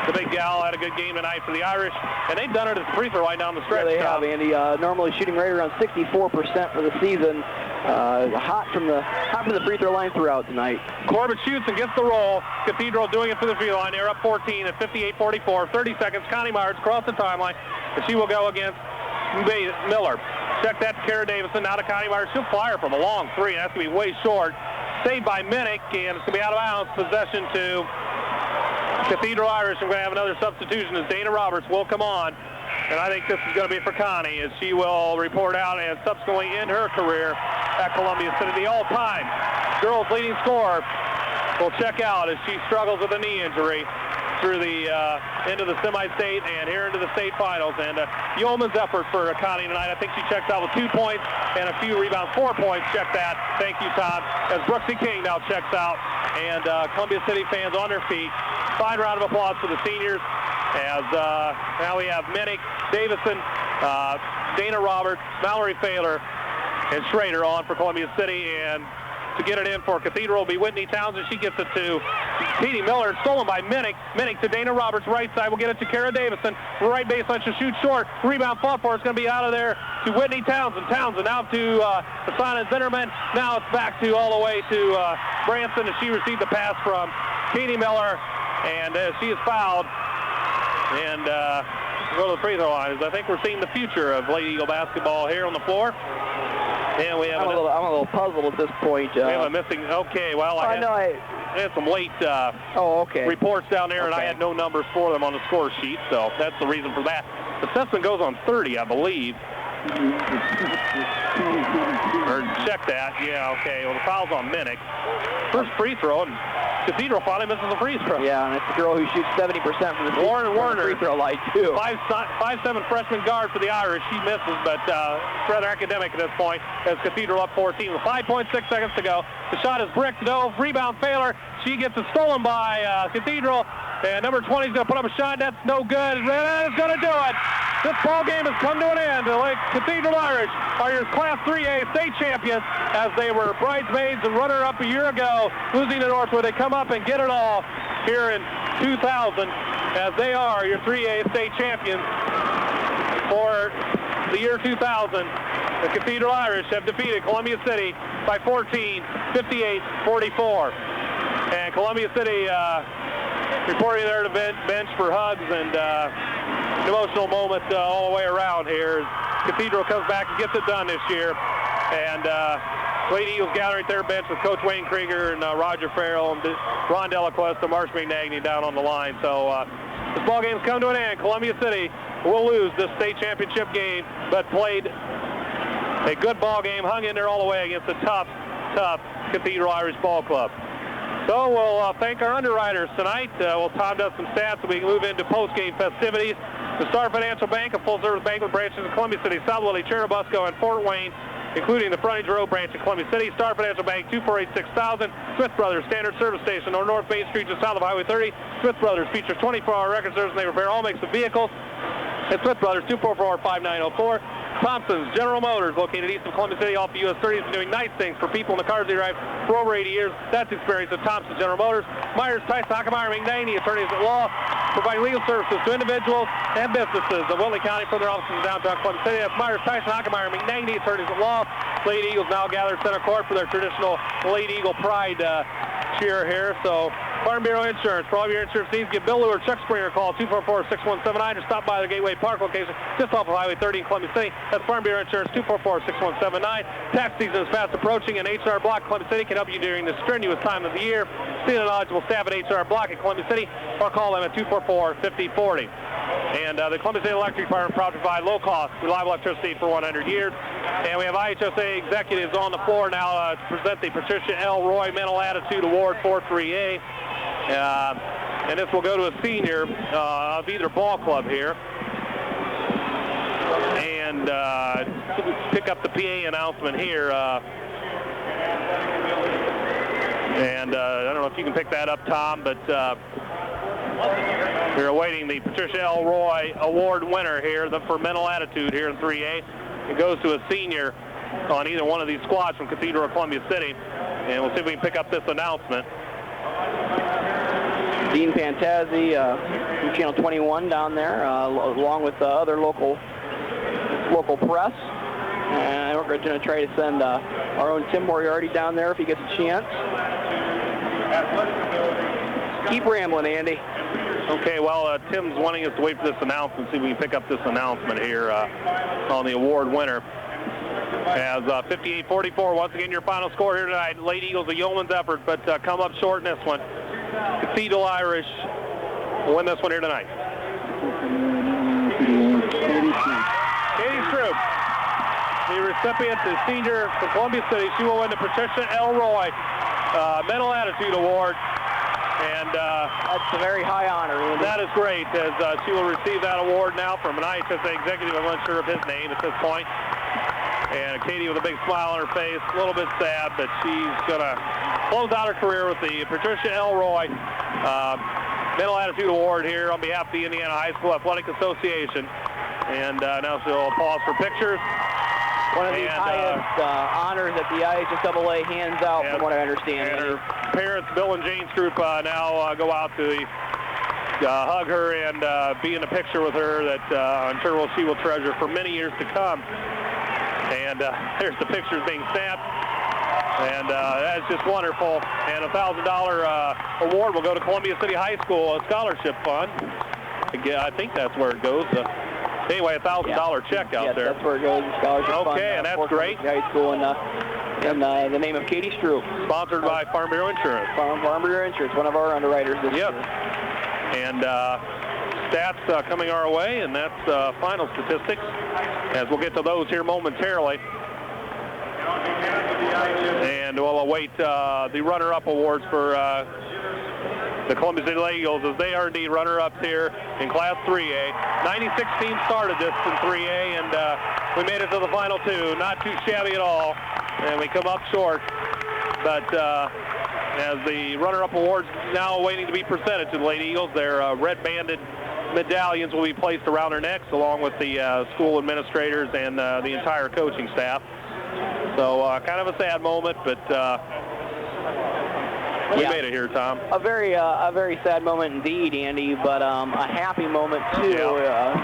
The big gal had a good game tonight for the Irish, and they've done it at the free throw line down the stretch. Yeah, they have, Andy. Normally shooting right around 64% for the season. Hot from the free throw line throughout tonight. Corbett shoots and gets the roll. Cathedral doing it for the free throw line. They're up 14 at 58-44. 30 seconds. Connie Myers across the timeline, and she will go against Miller. Check that to Kara Davison. Now to Connie Myers. She'll fire from a long three, and that's going to be way short. Saved by Minnick, and it's going to be out of bounds. Possession to Cathedral Irish. I'm going to have another substitution as Dana Roberts will come on. And I think this is going to be for Connie as she will report out and subsequently end her career at Columbia City. The all-time girls leading scorer will check out as she struggles with a knee injury through the into the semi-state and here into the state finals. And yeoman's effort for Connie tonight. I think she checks out with 2 points and a few rebounds, 4 points. Check that. Thank you, Todd. As Brooksy King now checks out. And Columbia City fans on their feet. Fine round of applause for the seniors as now we have Minnick, Davison, Dana Roberts, Mallory Failer, and Schrader on for Columbia City. And to get it in for Cathedral will be Whitney Townsend. She gets it to Katie Miller, stolen by Minnick. Minnick to Dana Roberts, right side. We'll get it to Kara Davison. Right baseline, she'll shoot short. Rebound fought for. It's going to be out of there to Whitney Townsend. Townsend out to Hasana Zinnerman. Now it's back to all the way to Branson as she received the pass from Katie Miller. And she is fouled. And go to the free throw line. I think we're seeing the future of Lady Eagle basketball here on the floor. And we have I'm a little puzzled at this point. We have a missing. Okay, well, I had some late reports down there, and I had no numbers for them on the score sheet, so that's the reason for that. The assessment goes on 30, I believe. Or check that. Yeah, okay. Well, the foul's on Minnick. First free throw, and Cathedral finally misses a free throw. Yeah, and it's the girl who shoots 70% from the free throw line, too. 5'7" freshman guard for the Irish. She misses, but it's rather academic at this point as Cathedral up 14 with 5.6 seconds to go. The shot is bricked, no. Rebound Failer. She gets it stolen by Cathedral. And number 20 is going to put up a shot. That's no good. That is going to do it. This ball game has come to an end. The Cathedral Irish are your Class 3A state champions as they were bridesmaids and runner-up a year ago, losing to Northwood. They come up and get it all here in 2000 as they are your 3A state champions for the year 2000. The Cathedral Irish have defeated Columbia City by 14, 58-44. And Columbia City reporting there to bench for hugs and an emotional moment all the way around here. Cathedral comes back and gets it done this year. And Lady Eagles gathering at their bench with Coach Wayne Krieger and Roger Farrell and Ron Delaquesta and Marsh McNagny down on the line. So this ball game's come to an end. Columbia City will lose this state championship game, but played a good ball game, hung in there all the way against a tough Cathedral Irish Ball Club. So we'll thank our underwriters tonight. We'll time up some stats so we can move into post-game festivities. The Star Financial Bank, a full-service bank with branches in Columbia City, South Willie, Cherubusco, and Fort Wayne, including the Frontage Road branch in Columbia City. Star Financial Bank, 248-6000. Smith Brothers, Standard Service Station on North Main Street, just south of Highway 30. Smith Brothers features 24-hour record service, and they repair all makes of vehicles. It's Smith Brothers, 244-5904. Thompson's General Motors, located east of Columbia City off the US 30, has been doing nice things for people in the cars they drive for over 80 years. That's experience at Thompson's General Motors. Myers, Tyson, Hockemeyer, McNaney, attorneys at law, provide legal services to individuals and businesses of Whitley County from their offices in downtown Columbia City. That's Myers, Tyson, Hockemeyer, McNaney, attorneys at law. Lady Eagles now gather at center court for their traditional Lady Eagle Pride cheer here. So Farm Bureau Insurance. For all of your insurance needs, give Bill Lou or Chuck Springer a call, 244-6179, or stop by the Gateway Park location just off of Highway 30 in Columbia City. That's Farm Bureau Insurance, 244-6179. Tax season is fast approaching, and HR Block Columbia City can help you during this strenuous time of the year. See the knowledgeable staff at HR Block at Columbia City, or call them at 244-5040. And the Columbia City Electric Department proud to provide low-cost, reliable electricity for 100 years. And we have IHSA executives on the floor now to present the Patricia L. Roy Mental Attitude Award for 3A. And this will go to a senior of either ball club here. And and pick up the PA announcement here. And I don't know if you can pick that up, Tom, but we're awaiting the Patricia L. Roy Award winner here for mental attitude here in 3A. It goes to a senior on either one of these squads from Cathedral or Columbia City. And we'll see if we can pick up this announcement. Dean Pantazzi from Channel 21 down there, along with other local press. And we're going to try to send our own Tim Moriarty down there if he gets a chance. Keep rambling, Andy. Okay, well, Tim's wanting us to wait for this announcement, see if we can pick up this announcement here on the award winner. As 58-44, once again, your final score here tonight. Lady Eagles, a yeoman's effort, but come up short in this one. Cathedral Irish will win this one here tonight. Katie Stroop, the recipient, the senior from Columbia City. She will win the Patricia L. Roy Mental Attitude Award. And that's a very high honor, Andy. That is great, as she will receive that award now from an IHSA executive. I'm not sure of his name at this point. And Katie with a big smile on her face, a little bit sad, but she's going to close out her career with the Patricia L. Roy Mental Attitude Award here on behalf of the Indiana High School Athletic Association. And now she'll pause for pictures. One of the highest honors that the IHSAA hands out, from what I understand. And her parents, Bill and Jane Stroop, now go out to hug her and be in a picture with her that I'm sure she will treasure for many years to come. And there's the pictures being snapped. And that's just wonderful. And a $1,000 award will go to Columbia City High School, a scholarship fund. I think that's where it goes. Anyway, a $1,000 check out there. That's where it goes, the scholarship fund. Okay, and that's great. High School in the name of Katie Stroop. Sponsored by Farm Bureau Insurance. Farm Bureau Insurance, one of our underwriters this year. And stats coming our way, and that's final statistics, as we'll get to those here momentarily. And we'll await the runner-up awards for the Columbia City Lady Eagles, as they are indeed runner-ups here in Class 3A. 96 teams started this in 3A, and we made it to the final two. Not too shabby at all, and we come up short. But as the runner-up awards now waiting to be presented to the Lady Eagles, their red-banded medallions will be placed around their necks, along with the school administrators and the entire coaching staff. So kind of a sad moment, but we made it here, Tom. A very sad moment indeed, Andy, but a happy moment too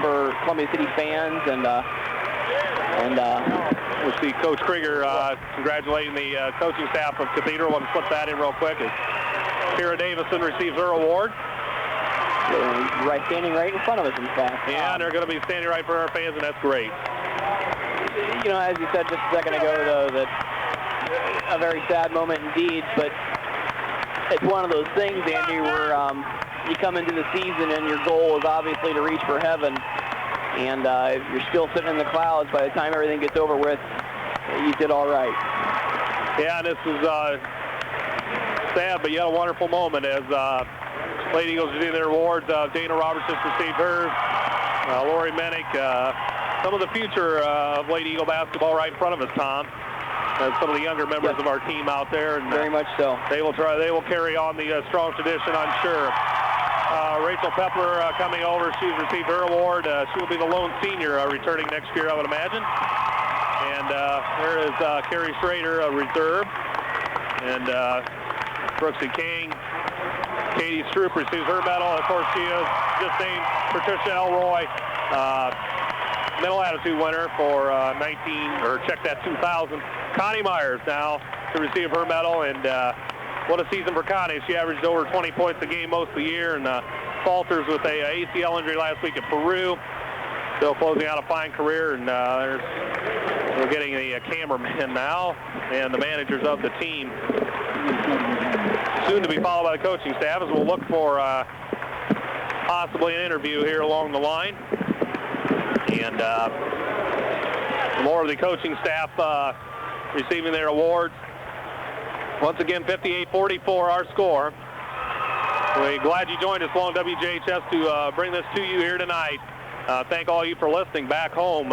for Columbia City fans, and we'll see Coach Krieger congratulating the coaching staff of Cathedral. Let me slip that in real quick as Kira Davison receives her award. Standing right in front of us, in fact. Yeah, and they're going to be standing right for our fans, and that's great. You know, as you said just a second ago, though, that a very sad moment indeed, but it's one of those things, Andy, where you come into the season and your goal is obviously to reach for heaven, and if you're still sitting in the clouds by the time everything gets over with, you did all right. Yeah, and this is sad, but yet a wonderful moment as Lady Eagles receiving their awards. Dana Roberts just received hers. Lori Mennick, some of the future of Lady Eagle basketball right in front of us, Tom. Some of the younger members of our team out there, and very much so. They will carry on the strong tradition, I'm sure. Rachel Pepler coming over. She's received her award. She will be the lone senior returning next year, I would imagine. And there is Carrie Schrader, a reserve, and Brooksy King. Katie Stroop receives her medal. Of course, she is just named Patricia L. Roy Mental Attitude winner for 2000. Connie Myers now to receive her medal, and what a season for Connie. She averaged over 20 points a game most of the year, and falters with a ACL injury last week at Peru. Still closing out a fine career, and we're getting the cameraman now and the managers of the team. Soon to be followed by the coaching staff, as we'll look for possibly an interview here along the line. And more of the coaching staff receiving their awards. Once again, 58-44 our score. We're glad you joined us along WJHS to bring this to you here tonight. Thank all you for listening back home.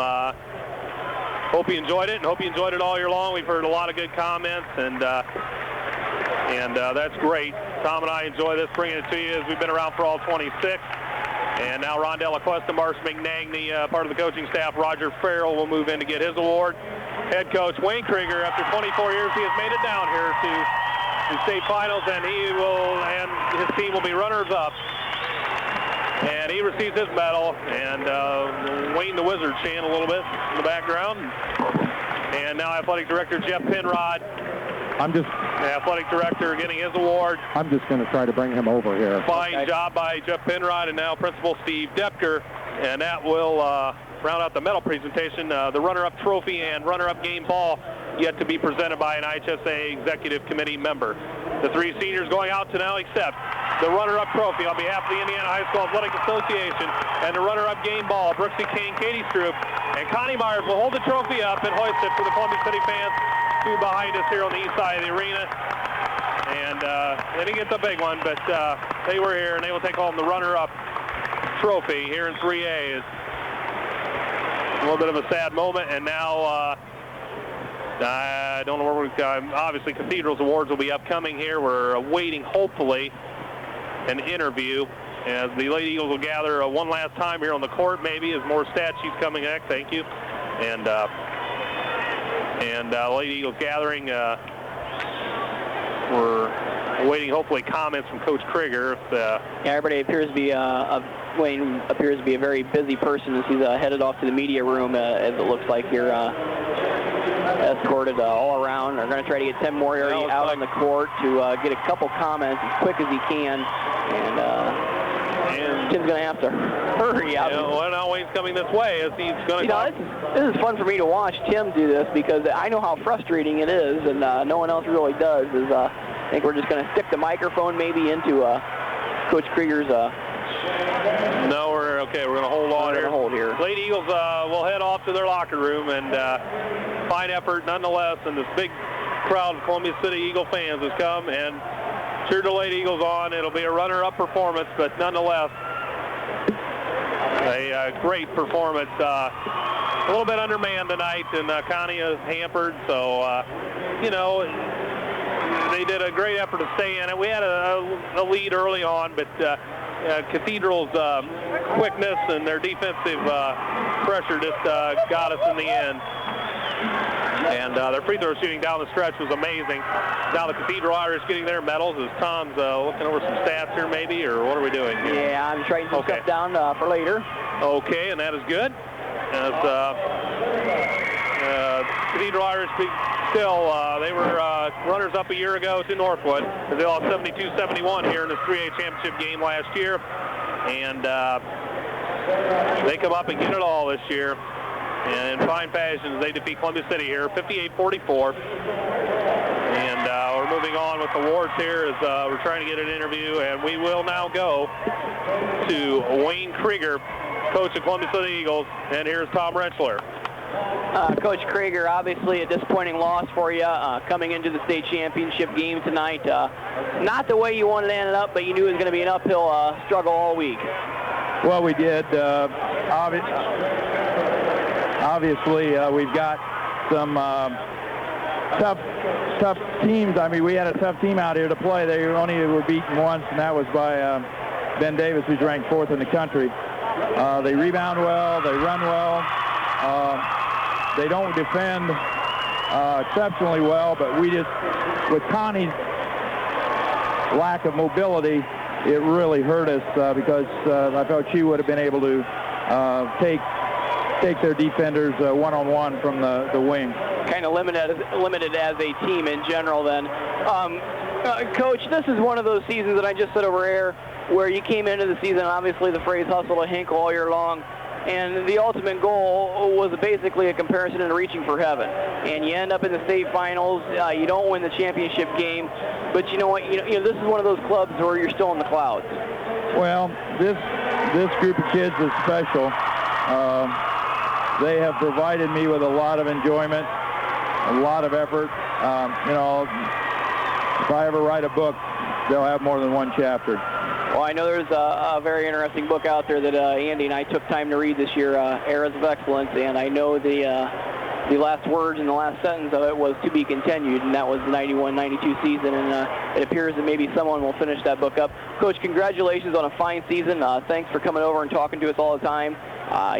hope you enjoyed it, and hope you enjoyed it all year long. We've heard a lot of good comments, and that's great. Tom and I enjoy this, bringing it to you as we've been around for all 26. And now Rondell Aquesta, Marsh McNagny, part of the coaching staff. Roger Farrell will move in to get his award. Head coach Wayne Krieger, after 24 years, he has made it down here to the state finals, and his team will be runners-up. And he receives his medal, and Wayne the Wizard chant a little bit in the background. And now Athletic Director Jeff Penrod. Athletic Director getting his award. I'm just going to try to bring him over here. Fine job by Jeff Penrod, and now Principal Steve Depker. And that will round out the medal presentation. The runner-up trophy and runner-up game ball yet to be presented by an IHSA Executive Committee member. The three seniors going out to now accept the runner-up trophy on behalf of the Indiana High School Athletic Association, and the runner-up game ball, Brooksy King, Katie Stroop, and Connie Myers will hold the trophy up and hoist it for the Columbia City fans who behind us here on the east side of the arena. And they didn't get the big one, but they were here, and they will take home the runner-up trophy here in 3A. It's a little bit of a sad moment, and now I don't know where we're obviously Cathedral's awards will be upcoming here. We're awaiting, hopefully, an interview as the Lady Eagles will gather one last time here on the court, maybe, as more stat sheets coming back. Thank you. And Lady Eagles gathering. We're awaiting, hopefully, comments from Coach Krieger. Yeah, everybody appears to be Wayne appears to be a very busy person as he's headed off to the media room, as it looks like here. Escorted all around. They're going to try to get Tim Moriarty out on the court to get a couple comments as quick as he can. And Tim's going to have to hurry out. Well, now Wayne's coming this way as he's going to this is fun for me to watch Tim do this, because I know how frustrating it is, and no one else really does. I think we're just going to stick the microphone maybe into Coach Krieger's... No, we're okay. We're going to hold on here. Hold here. Lady Eagles will head off to their locker room, and fine effort nonetheless. And this big crowd of Columbia City Eagle fans has come and cheered the Lady Eagles on. It'll be a runner-up performance, but nonetheless, a great performance. A little bit undermanned tonight, and Connie is hampered. So, they did a great effort to stay in it. We had a lead early on, but Cathedral's quickness and their defensive pressure just got us in the end. And their free throw shooting down the stretch was amazing. Now the Cathedral Irish getting their medals as Tom's looking over some stats here maybe, or what are we doing here? Yeah, I'm trying to stuff down for later. Okay, and that is good. As Cathedral Irish still, they were runners-up a year ago to Northwood, as they lost 72-71 here in this 3A championship game last year. And they come up and get it all this year. And in fine fashion, they defeat Columbia City here, 58-44. And we're moving on with awards here as we're trying to get an interview. And we will now go to Wayne Krieger, coach of Columbia City Eagles. And here's Tom Rentschler. Coach Krieger, obviously a disappointing loss for you coming into the state championship game tonight. Not the way you wanted to end it up, but you knew it was going to be an uphill struggle all week. Well, we did. Obviously, we've got some tough teams. I mean, we had a tough team out here to play. They only were beaten once, and that was by Ben Davis, who's ranked 4th in the country. They rebound well. They run well. They don't defend exceptionally well, but we just, with Connie's lack of mobility, it really hurt us because I felt she would have been able to take their defenders one-on-one from the wing. Kind of limited as a team in general then. Coach, this is one of those seasons that I just said over air where you came into the season, obviously the phrase hustle to hinkle all year long, and the ultimate goal was basically a comparison and reaching for heaven. And you end up in the state finals. You don't win the championship game, but you know what? You know this is one of those clubs where you're still in the clouds. Well, this group of kids is special. They have provided me with a lot of enjoyment, a lot of effort. If I ever write a book, they'll have more than one chapter. Well, I know there's a very interesting book out there that Andy and I took time to read this year, Eras of Excellence, and I know the the last words in the last sentence of it was "to be continued," and that was the 91-92 season, and it appears that maybe someone will finish that book up. Coach, congratulations on a fine season. Thanks for coming over and talking to us all the time.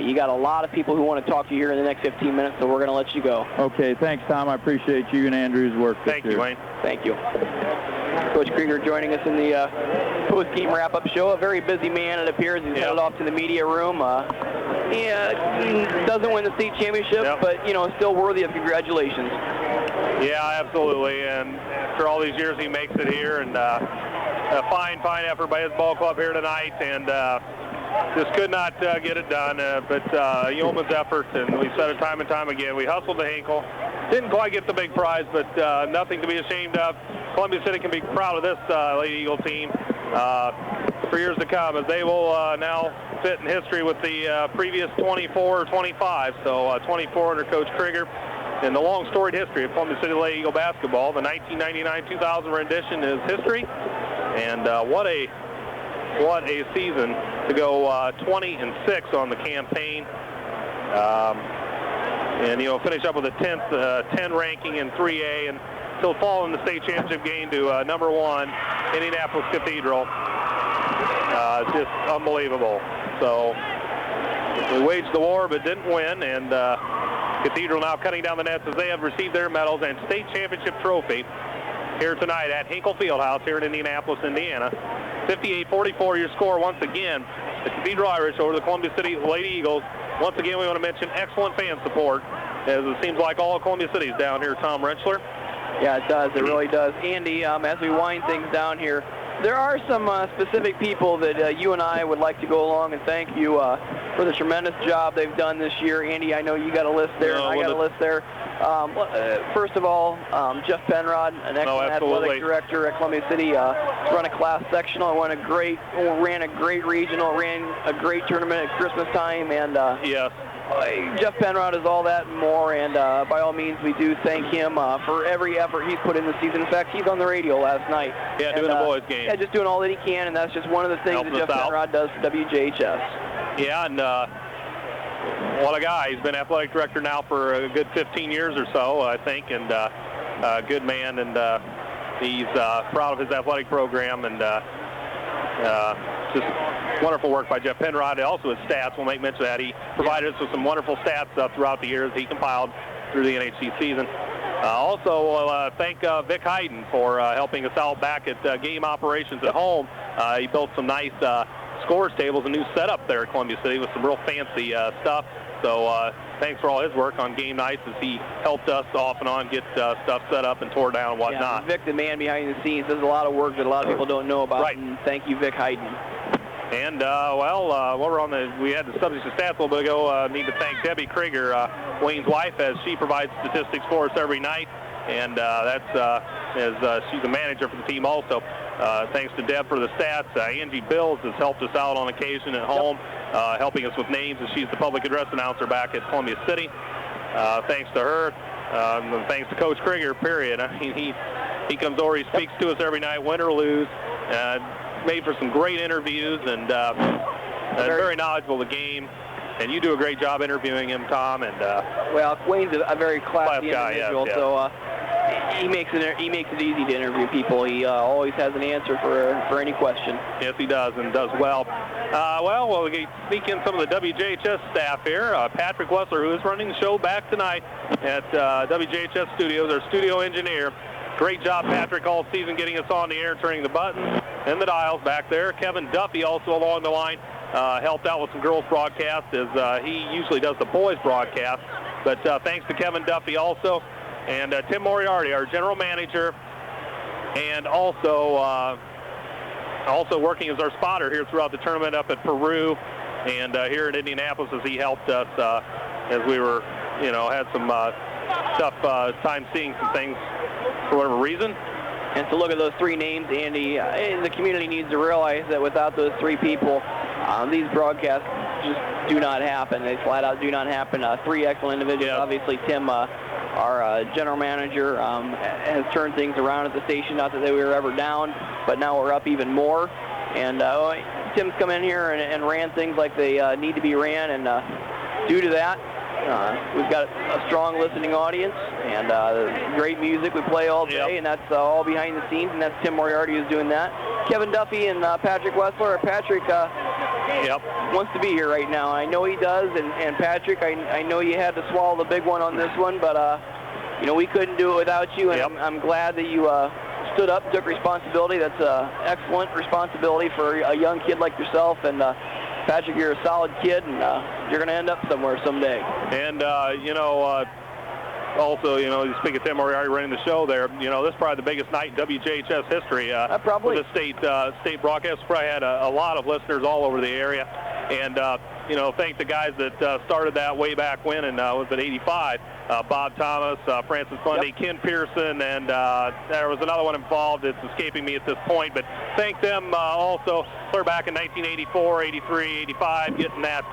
You got a lot of people who want to talk to you here in the next 15 minutes, so we're going to let you go. Okay, thanks, Tom. I appreciate you and Andrew's work. Thank you, Wayne. Thank you. Coach Krieger joining us in the post-game wrap-up show. A very busy man, it appears. He's headed off to the media room. He doesn't win the state championship, but, you know, still worthy of congratulations. Yeah, absolutely. And after all these years, he makes it here. And a fine effort by his ball club here tonight. And just could not get it done. But yeoman's effort, and we said it time and time again. We hustled to Hinkle. Didn't quite get the big prize, but nothing to be ashamed of. Columbia City can be proud of this Lady Eagle team for years to come, as they will now fit in history with the previous 24 or 25. So 24 under Coach Krieger. In the long storied history of Columbia City Lady Eagle basketball, the 1999-2000 rendition is history. And what a season to go 20-6 on the campaign. And, you know, finish up with a 10 ranking in 3A, and still fall in the state championship game to number 1, Indianapolis Cathedral. Just unbelievable. So we waged the war but didn't win, and Cathedral now cutting down the nets as they have received their medals and state championship trophy here tonight at Hinkle Fieldhouse here in Indianapolis, Indiana. 58-44 your score once again. The Cathedral Irish over the Columbia City Lady Eagles. Once again, we want to mention excellent fan support, as it seems like all of Columbia City is down here, Tom Rentschler. Yeah, it does. It really does. Andy, as we wind things down here, there are some specific people that you and I would like to go along and thank you for the tremendous job they've done this year. Andy, I know you got a list there, and I got a list there. First of all, Jeff Penrod, an excellent athletic director at Columbia City, run a class sectional, ran a great regional, ran a great tournament at Christmas time, and Jeff Penrod is all that and more, and by all means, we do thank him for every effort he's put in this season. In fact, he's on the radio last night. Yeah, doing the boys' game. Yeah, just doing all that he can, and that's just one of the things that Jeff Penrod does for WJHS. Yeah, and what a guy. He's been athletic director now for a good 15 years or so, I think, and a good man, and he's proud of his athletic program, and just wonderful work by Jeff Penrod. Also his stats, we'll make mention of that. He provided us with some wonderful stats throughout the years he compiled through the NHC season. Also, thank Vic Hayden for helping us out back at game operations at home. He built some nice scores tables, a new setup there at Columbia City with some real fancy stuff. So thanks for all his work on game nights, as he helped us off and on get stuff set up and tore down and whatnot. Yeah, Vic, the man behind the scenes, does a lot of work that a lot of people don't know about. Right. And thank you, Vic Hayden. And, we had the subject of stats a little bit ago. Need to thank Debbie Krieger, Wayne's wife, as she provides statistics for us every night. And she's the manager for the team also. Thanks to Deb for the stats. Angie Bills has helped us out on occasion at home, helping us with names, as she's the public address announcer back at Columbia City. Thanks to her. And thanks to Coach Krieger, period. I mean, he comes over, he speaks to us every night, win or lose. Made for some great interviews, and very knowledgeable of the game. And you do a great job interviewing him, Tom. And well, Wayne's a very classy individual, yes. So he makes it easy to interview people. He always has an answer for any question. Yes, he does, and does well. We sneak in some of the WJHS staff here. Patrick Wessler, who is running the show back tonight at WJHS Studios, our studio engineer. Great job, Patrick, all season getting us on the air, turning the buttons and the dials back there. Kevin Duffy also along the line helped out with some girls broadcast, as he usually does the boys broadcast. But thanks to Kevin Duffy also. And Tim Moriarty, our general manager, and also working as our spotter here throughout the tournament up at Peru and here in Indianapolis, as he helped us as we were, had some tough time seeing some things for whatever reason. And to look at those three names, Andy, the community needs to realize that without those three people, these broadcasts just do not happen. They flat out do not happen. Three excellent individuals. Yes. Obviously, Tim, our general manager, has turned things around at the station. Not that we were ever down, but now we're up even more. And Tim's come in here and ran things like they need to be ran. And due to that, We've got a strong listening audience and great music we play all day, and that's all behind the scenes, and that's Tim Moriarty who's doing that. Kevin Duffy and Patrick Wessler. Patrick wants to be here right now. I know he does, and Patrick, I know you had to swallow the big one on this one, but you know, we couldn't do it without you, and I'm glad that you stood up, took responsibility. That's excellent responsibility for a young kid like yourself, and Patrick, you're a solid kid, and you're going to end up somewhere someday. And, you know, also, you know, you speak of Tim Moriarty running the show there, you know, this is probably the biggest night in WJHS history. Probably. With the state broadcast. Probably had a lot of listeners all over the area. And, you know, thank the guys that started that way back when, and was it 85? Bob Thomas, Francis Bundy, Ken Pearson, and there was another one involved. It's escaping me at this point, but thank them also clear back in 1984, 83, 85, getting that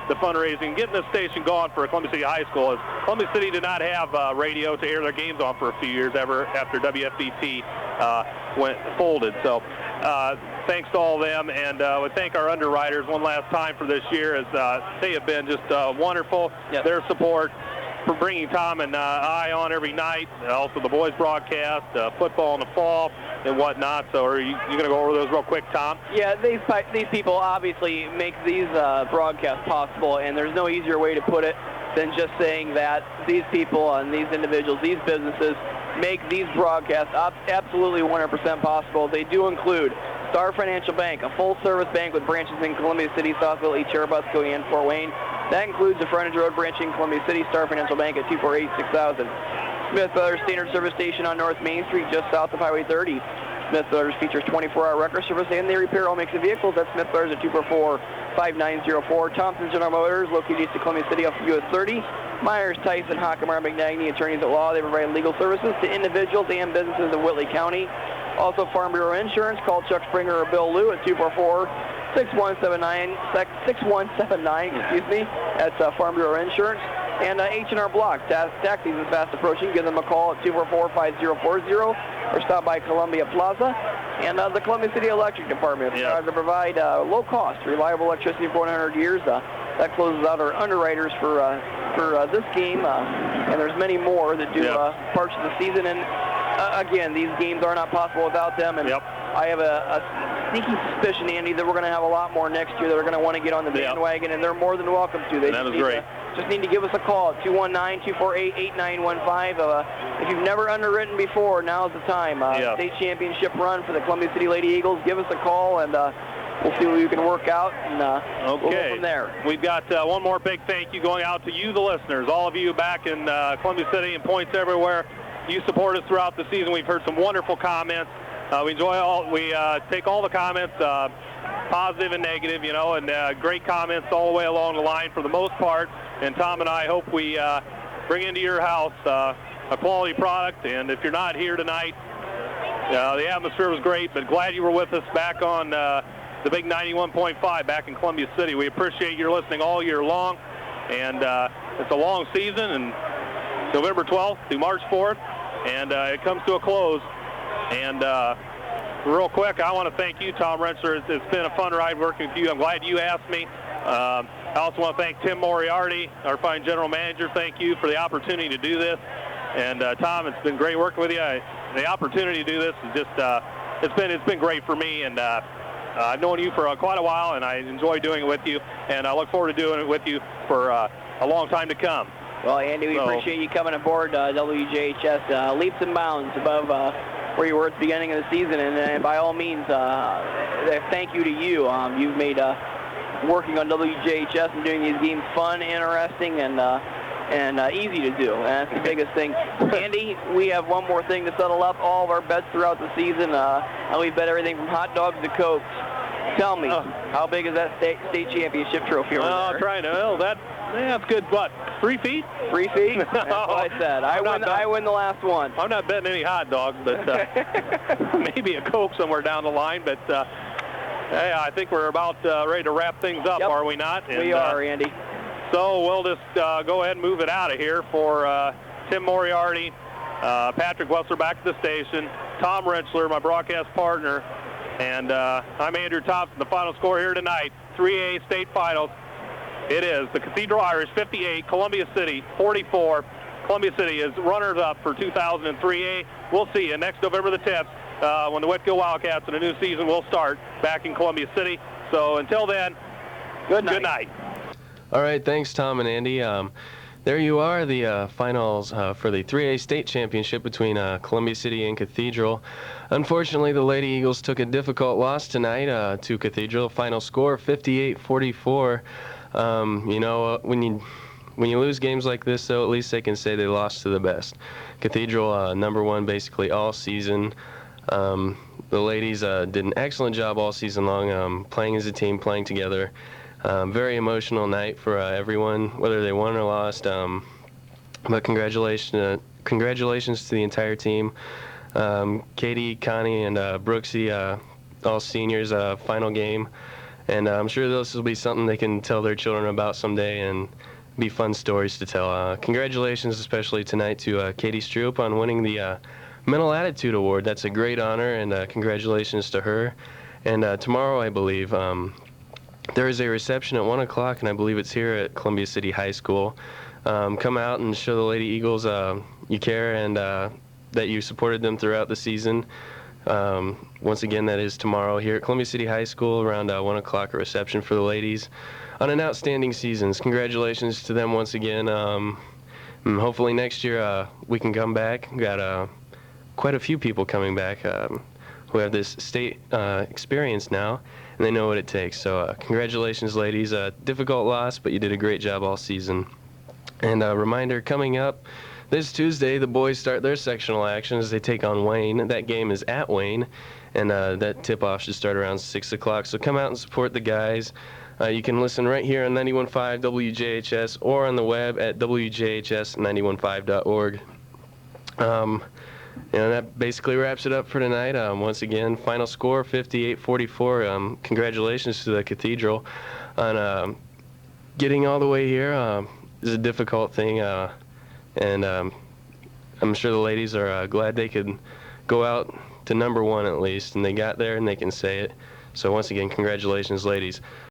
the fundraising, getting the station going for Columbia City High School. As Columbia City did not have radio to air their games on for a few years ever after WFBT went folded. So thanks to all of them, and we thank our underwriters one last time for this year, as they have been just wonderful. Their support for bringing Tom and I on every night, also the boys broadcast, football in the fall and whatnot. So are you going to go over those real quick, Tom? Yeah, these people obviously make these broadcasts possible, and there's no easier way to put it than just saying that these people and these individuals, these businesses, make these broadcasts absolutely 100% possible. They do include Star Financial Bank, a full-service bank with branches in Columbia City, Southville, Cherubusco, and Fort Wayne. That includes the Frontage Road branch in Columbia City, Star Financial Bank at 248-6000. Smith Brothers Standard Service Station on North Main Street, just south of Highway 30. Smith Brothers features 24-hour record service, and they repair all makes of vehicles. That's Smith Brothers at 244-5904. Thompson General Motors, located east of Columbia City off of US 30. Myers, Tyson, Hockemeyer, McNagny, attorneys at law. They provide legal services to individuals and businesses in Whitley County. Also, Farm Bureau Insurance. Call Chuck Springer or Bill Liu at 244-6179, excuse me. That's Farm Bureau Insurance. And H&R Block. Tax season is fast approaching. Give them a call at 244-5040 or stop by Columbia Plaza. And the Columbia City Electric Department. They provide low-cost, reliable electricity for 100 years. That closes out our underwriters for this game. And there's many more that do parts of the season. And again, these games are not possible without them. And I have a sneaky suspicion, Andy, that we're going to have a lot more next year that are going to want to get on the bandwagon, and they're more than welcome to. They just need to give us a call at 219-248-8915. If you've never underwritten before, now's the time. State championship run for the Columbia City Lady Eagles. Give us a call, and we'll see what we can work out, and we'll go from there. We've got one more big thank you going out to you, the listeners, all of you back in Columbia City and points everywhere. You support us throughout the season. We've heard some wonderful comments. We take all the comments, positive and negative, you know, and great comments all the way along the line for the most part. And Tom and I hope we bring into your house a quality product. And if you're not here tonight, the atmosphere was great, but glad you were with us back on the big 91.5 back in Columbia City. We appreciate your listening all year long. And it's a long season, and November 12th through March 4th, and it comes to a close. And real quick, I want to thank you, Tom Rentschler. It's been a fun ride working with you. I'm glad you asked me. I also want to thank Tim Moriarty, our fine general manager. Thank you for the opportunity to do this. And Tom, it's been great working with you. The opportunity to do this is just it's been great for me. And I've known you for quite a while, and I enjoy doing it with you. And I look forward to doing it with you for a long time to come. Well, Andy, we appreciate you coming aboard WJHS leaps and bounds above where you were at the beginning of the season, and by all means, thank you to you. You've made working on WJHS and doing these games fun, interesting, and easy to do. And that's the biggest thing. Andy, we have one more thing to settle up. All of our bets throughout the season, and we bet everything from hot dogs to Cokes. Tell me, how big is that state championship trophy over there? Trying to. Well, that's good. What? 3 feet? 3 feet? That's what I said. I win the last one. I'm not betting any hot dogs, but maybe a Coke somewhere down the line. But hey, I think we're about ready to wrap things up, are we not? And, we are, Andy. So we'll just go ahead and move it out of here for Tim Moriarty, Patrick Wessler back at the station, Tom Rentschler, my broadcast partner, and I'm Andrew Thompson. The final score here tonight, 3A state finals. It is. The Cathedral Irish 58, Columbia City 44. Columbia City is runners-up for 2003A. We'll see you next November the 10th when the Whitgill Wildcats and a new season will start back in Columbia City. So until then, good night. All right, thanks, Tom and Andy. There you are, the finals for the 3A state championship between Columbia City and Cathedral. Unfortunately, the Lady Eagles took a difficult loss tonight to Cathedral. Final score 58-44. You know, when you lose games like this, though, at least they can say they lost to the best. Cathedral #1 basically all season. The ladies did an excellent job all season long, playing as a team, playing together. Very emotional night for everyone, whether they won or lost. But congratulations to the entire team. Katie, Connie, and Brooksy, all seniors, final game. And I'm sure this will be something they can tell their children about someday and be fun stories to tell. Congratulations especially tonight to Katie Stroop on winning the Mental Attitude Award. That's a great honor, and congratulations to her. And tomorrow, I believe, there is a reception at 1 o'clock, and I believe it's here at Columbia City High School. Come out and show the Lady Eagles you care and that you supported them throughout the season. Once again, that is tomorrow here at Columbia City High School around 1 o'clock, a reception for the ladies on an outstanding season. Congratulations to them once again. Hopefully next year we can come back. We've got quite a few people coming back who have this state experience now, and they know what it takes. So congratulations, ladies. Difficult loss, but you did a great job all season. And a reminder, coming up this Tuesday, the boys start their sectional action as they take on Wayne. That game is at Wayne, and that tip-off should start around 6 o'clock. So come out and support the guys. You can listen right here on 91.5 WJHS or on the web at WJHS915.org. And that basically wraps it up for tonight. Once again, final score 58-44. Congratulations to the Cathedral on getting all the way here. It's a difficult thing, and I'm sure the ladies are glad they could go out to #1 at least, and they got there and they can say it. So once again, congratulations, ladies.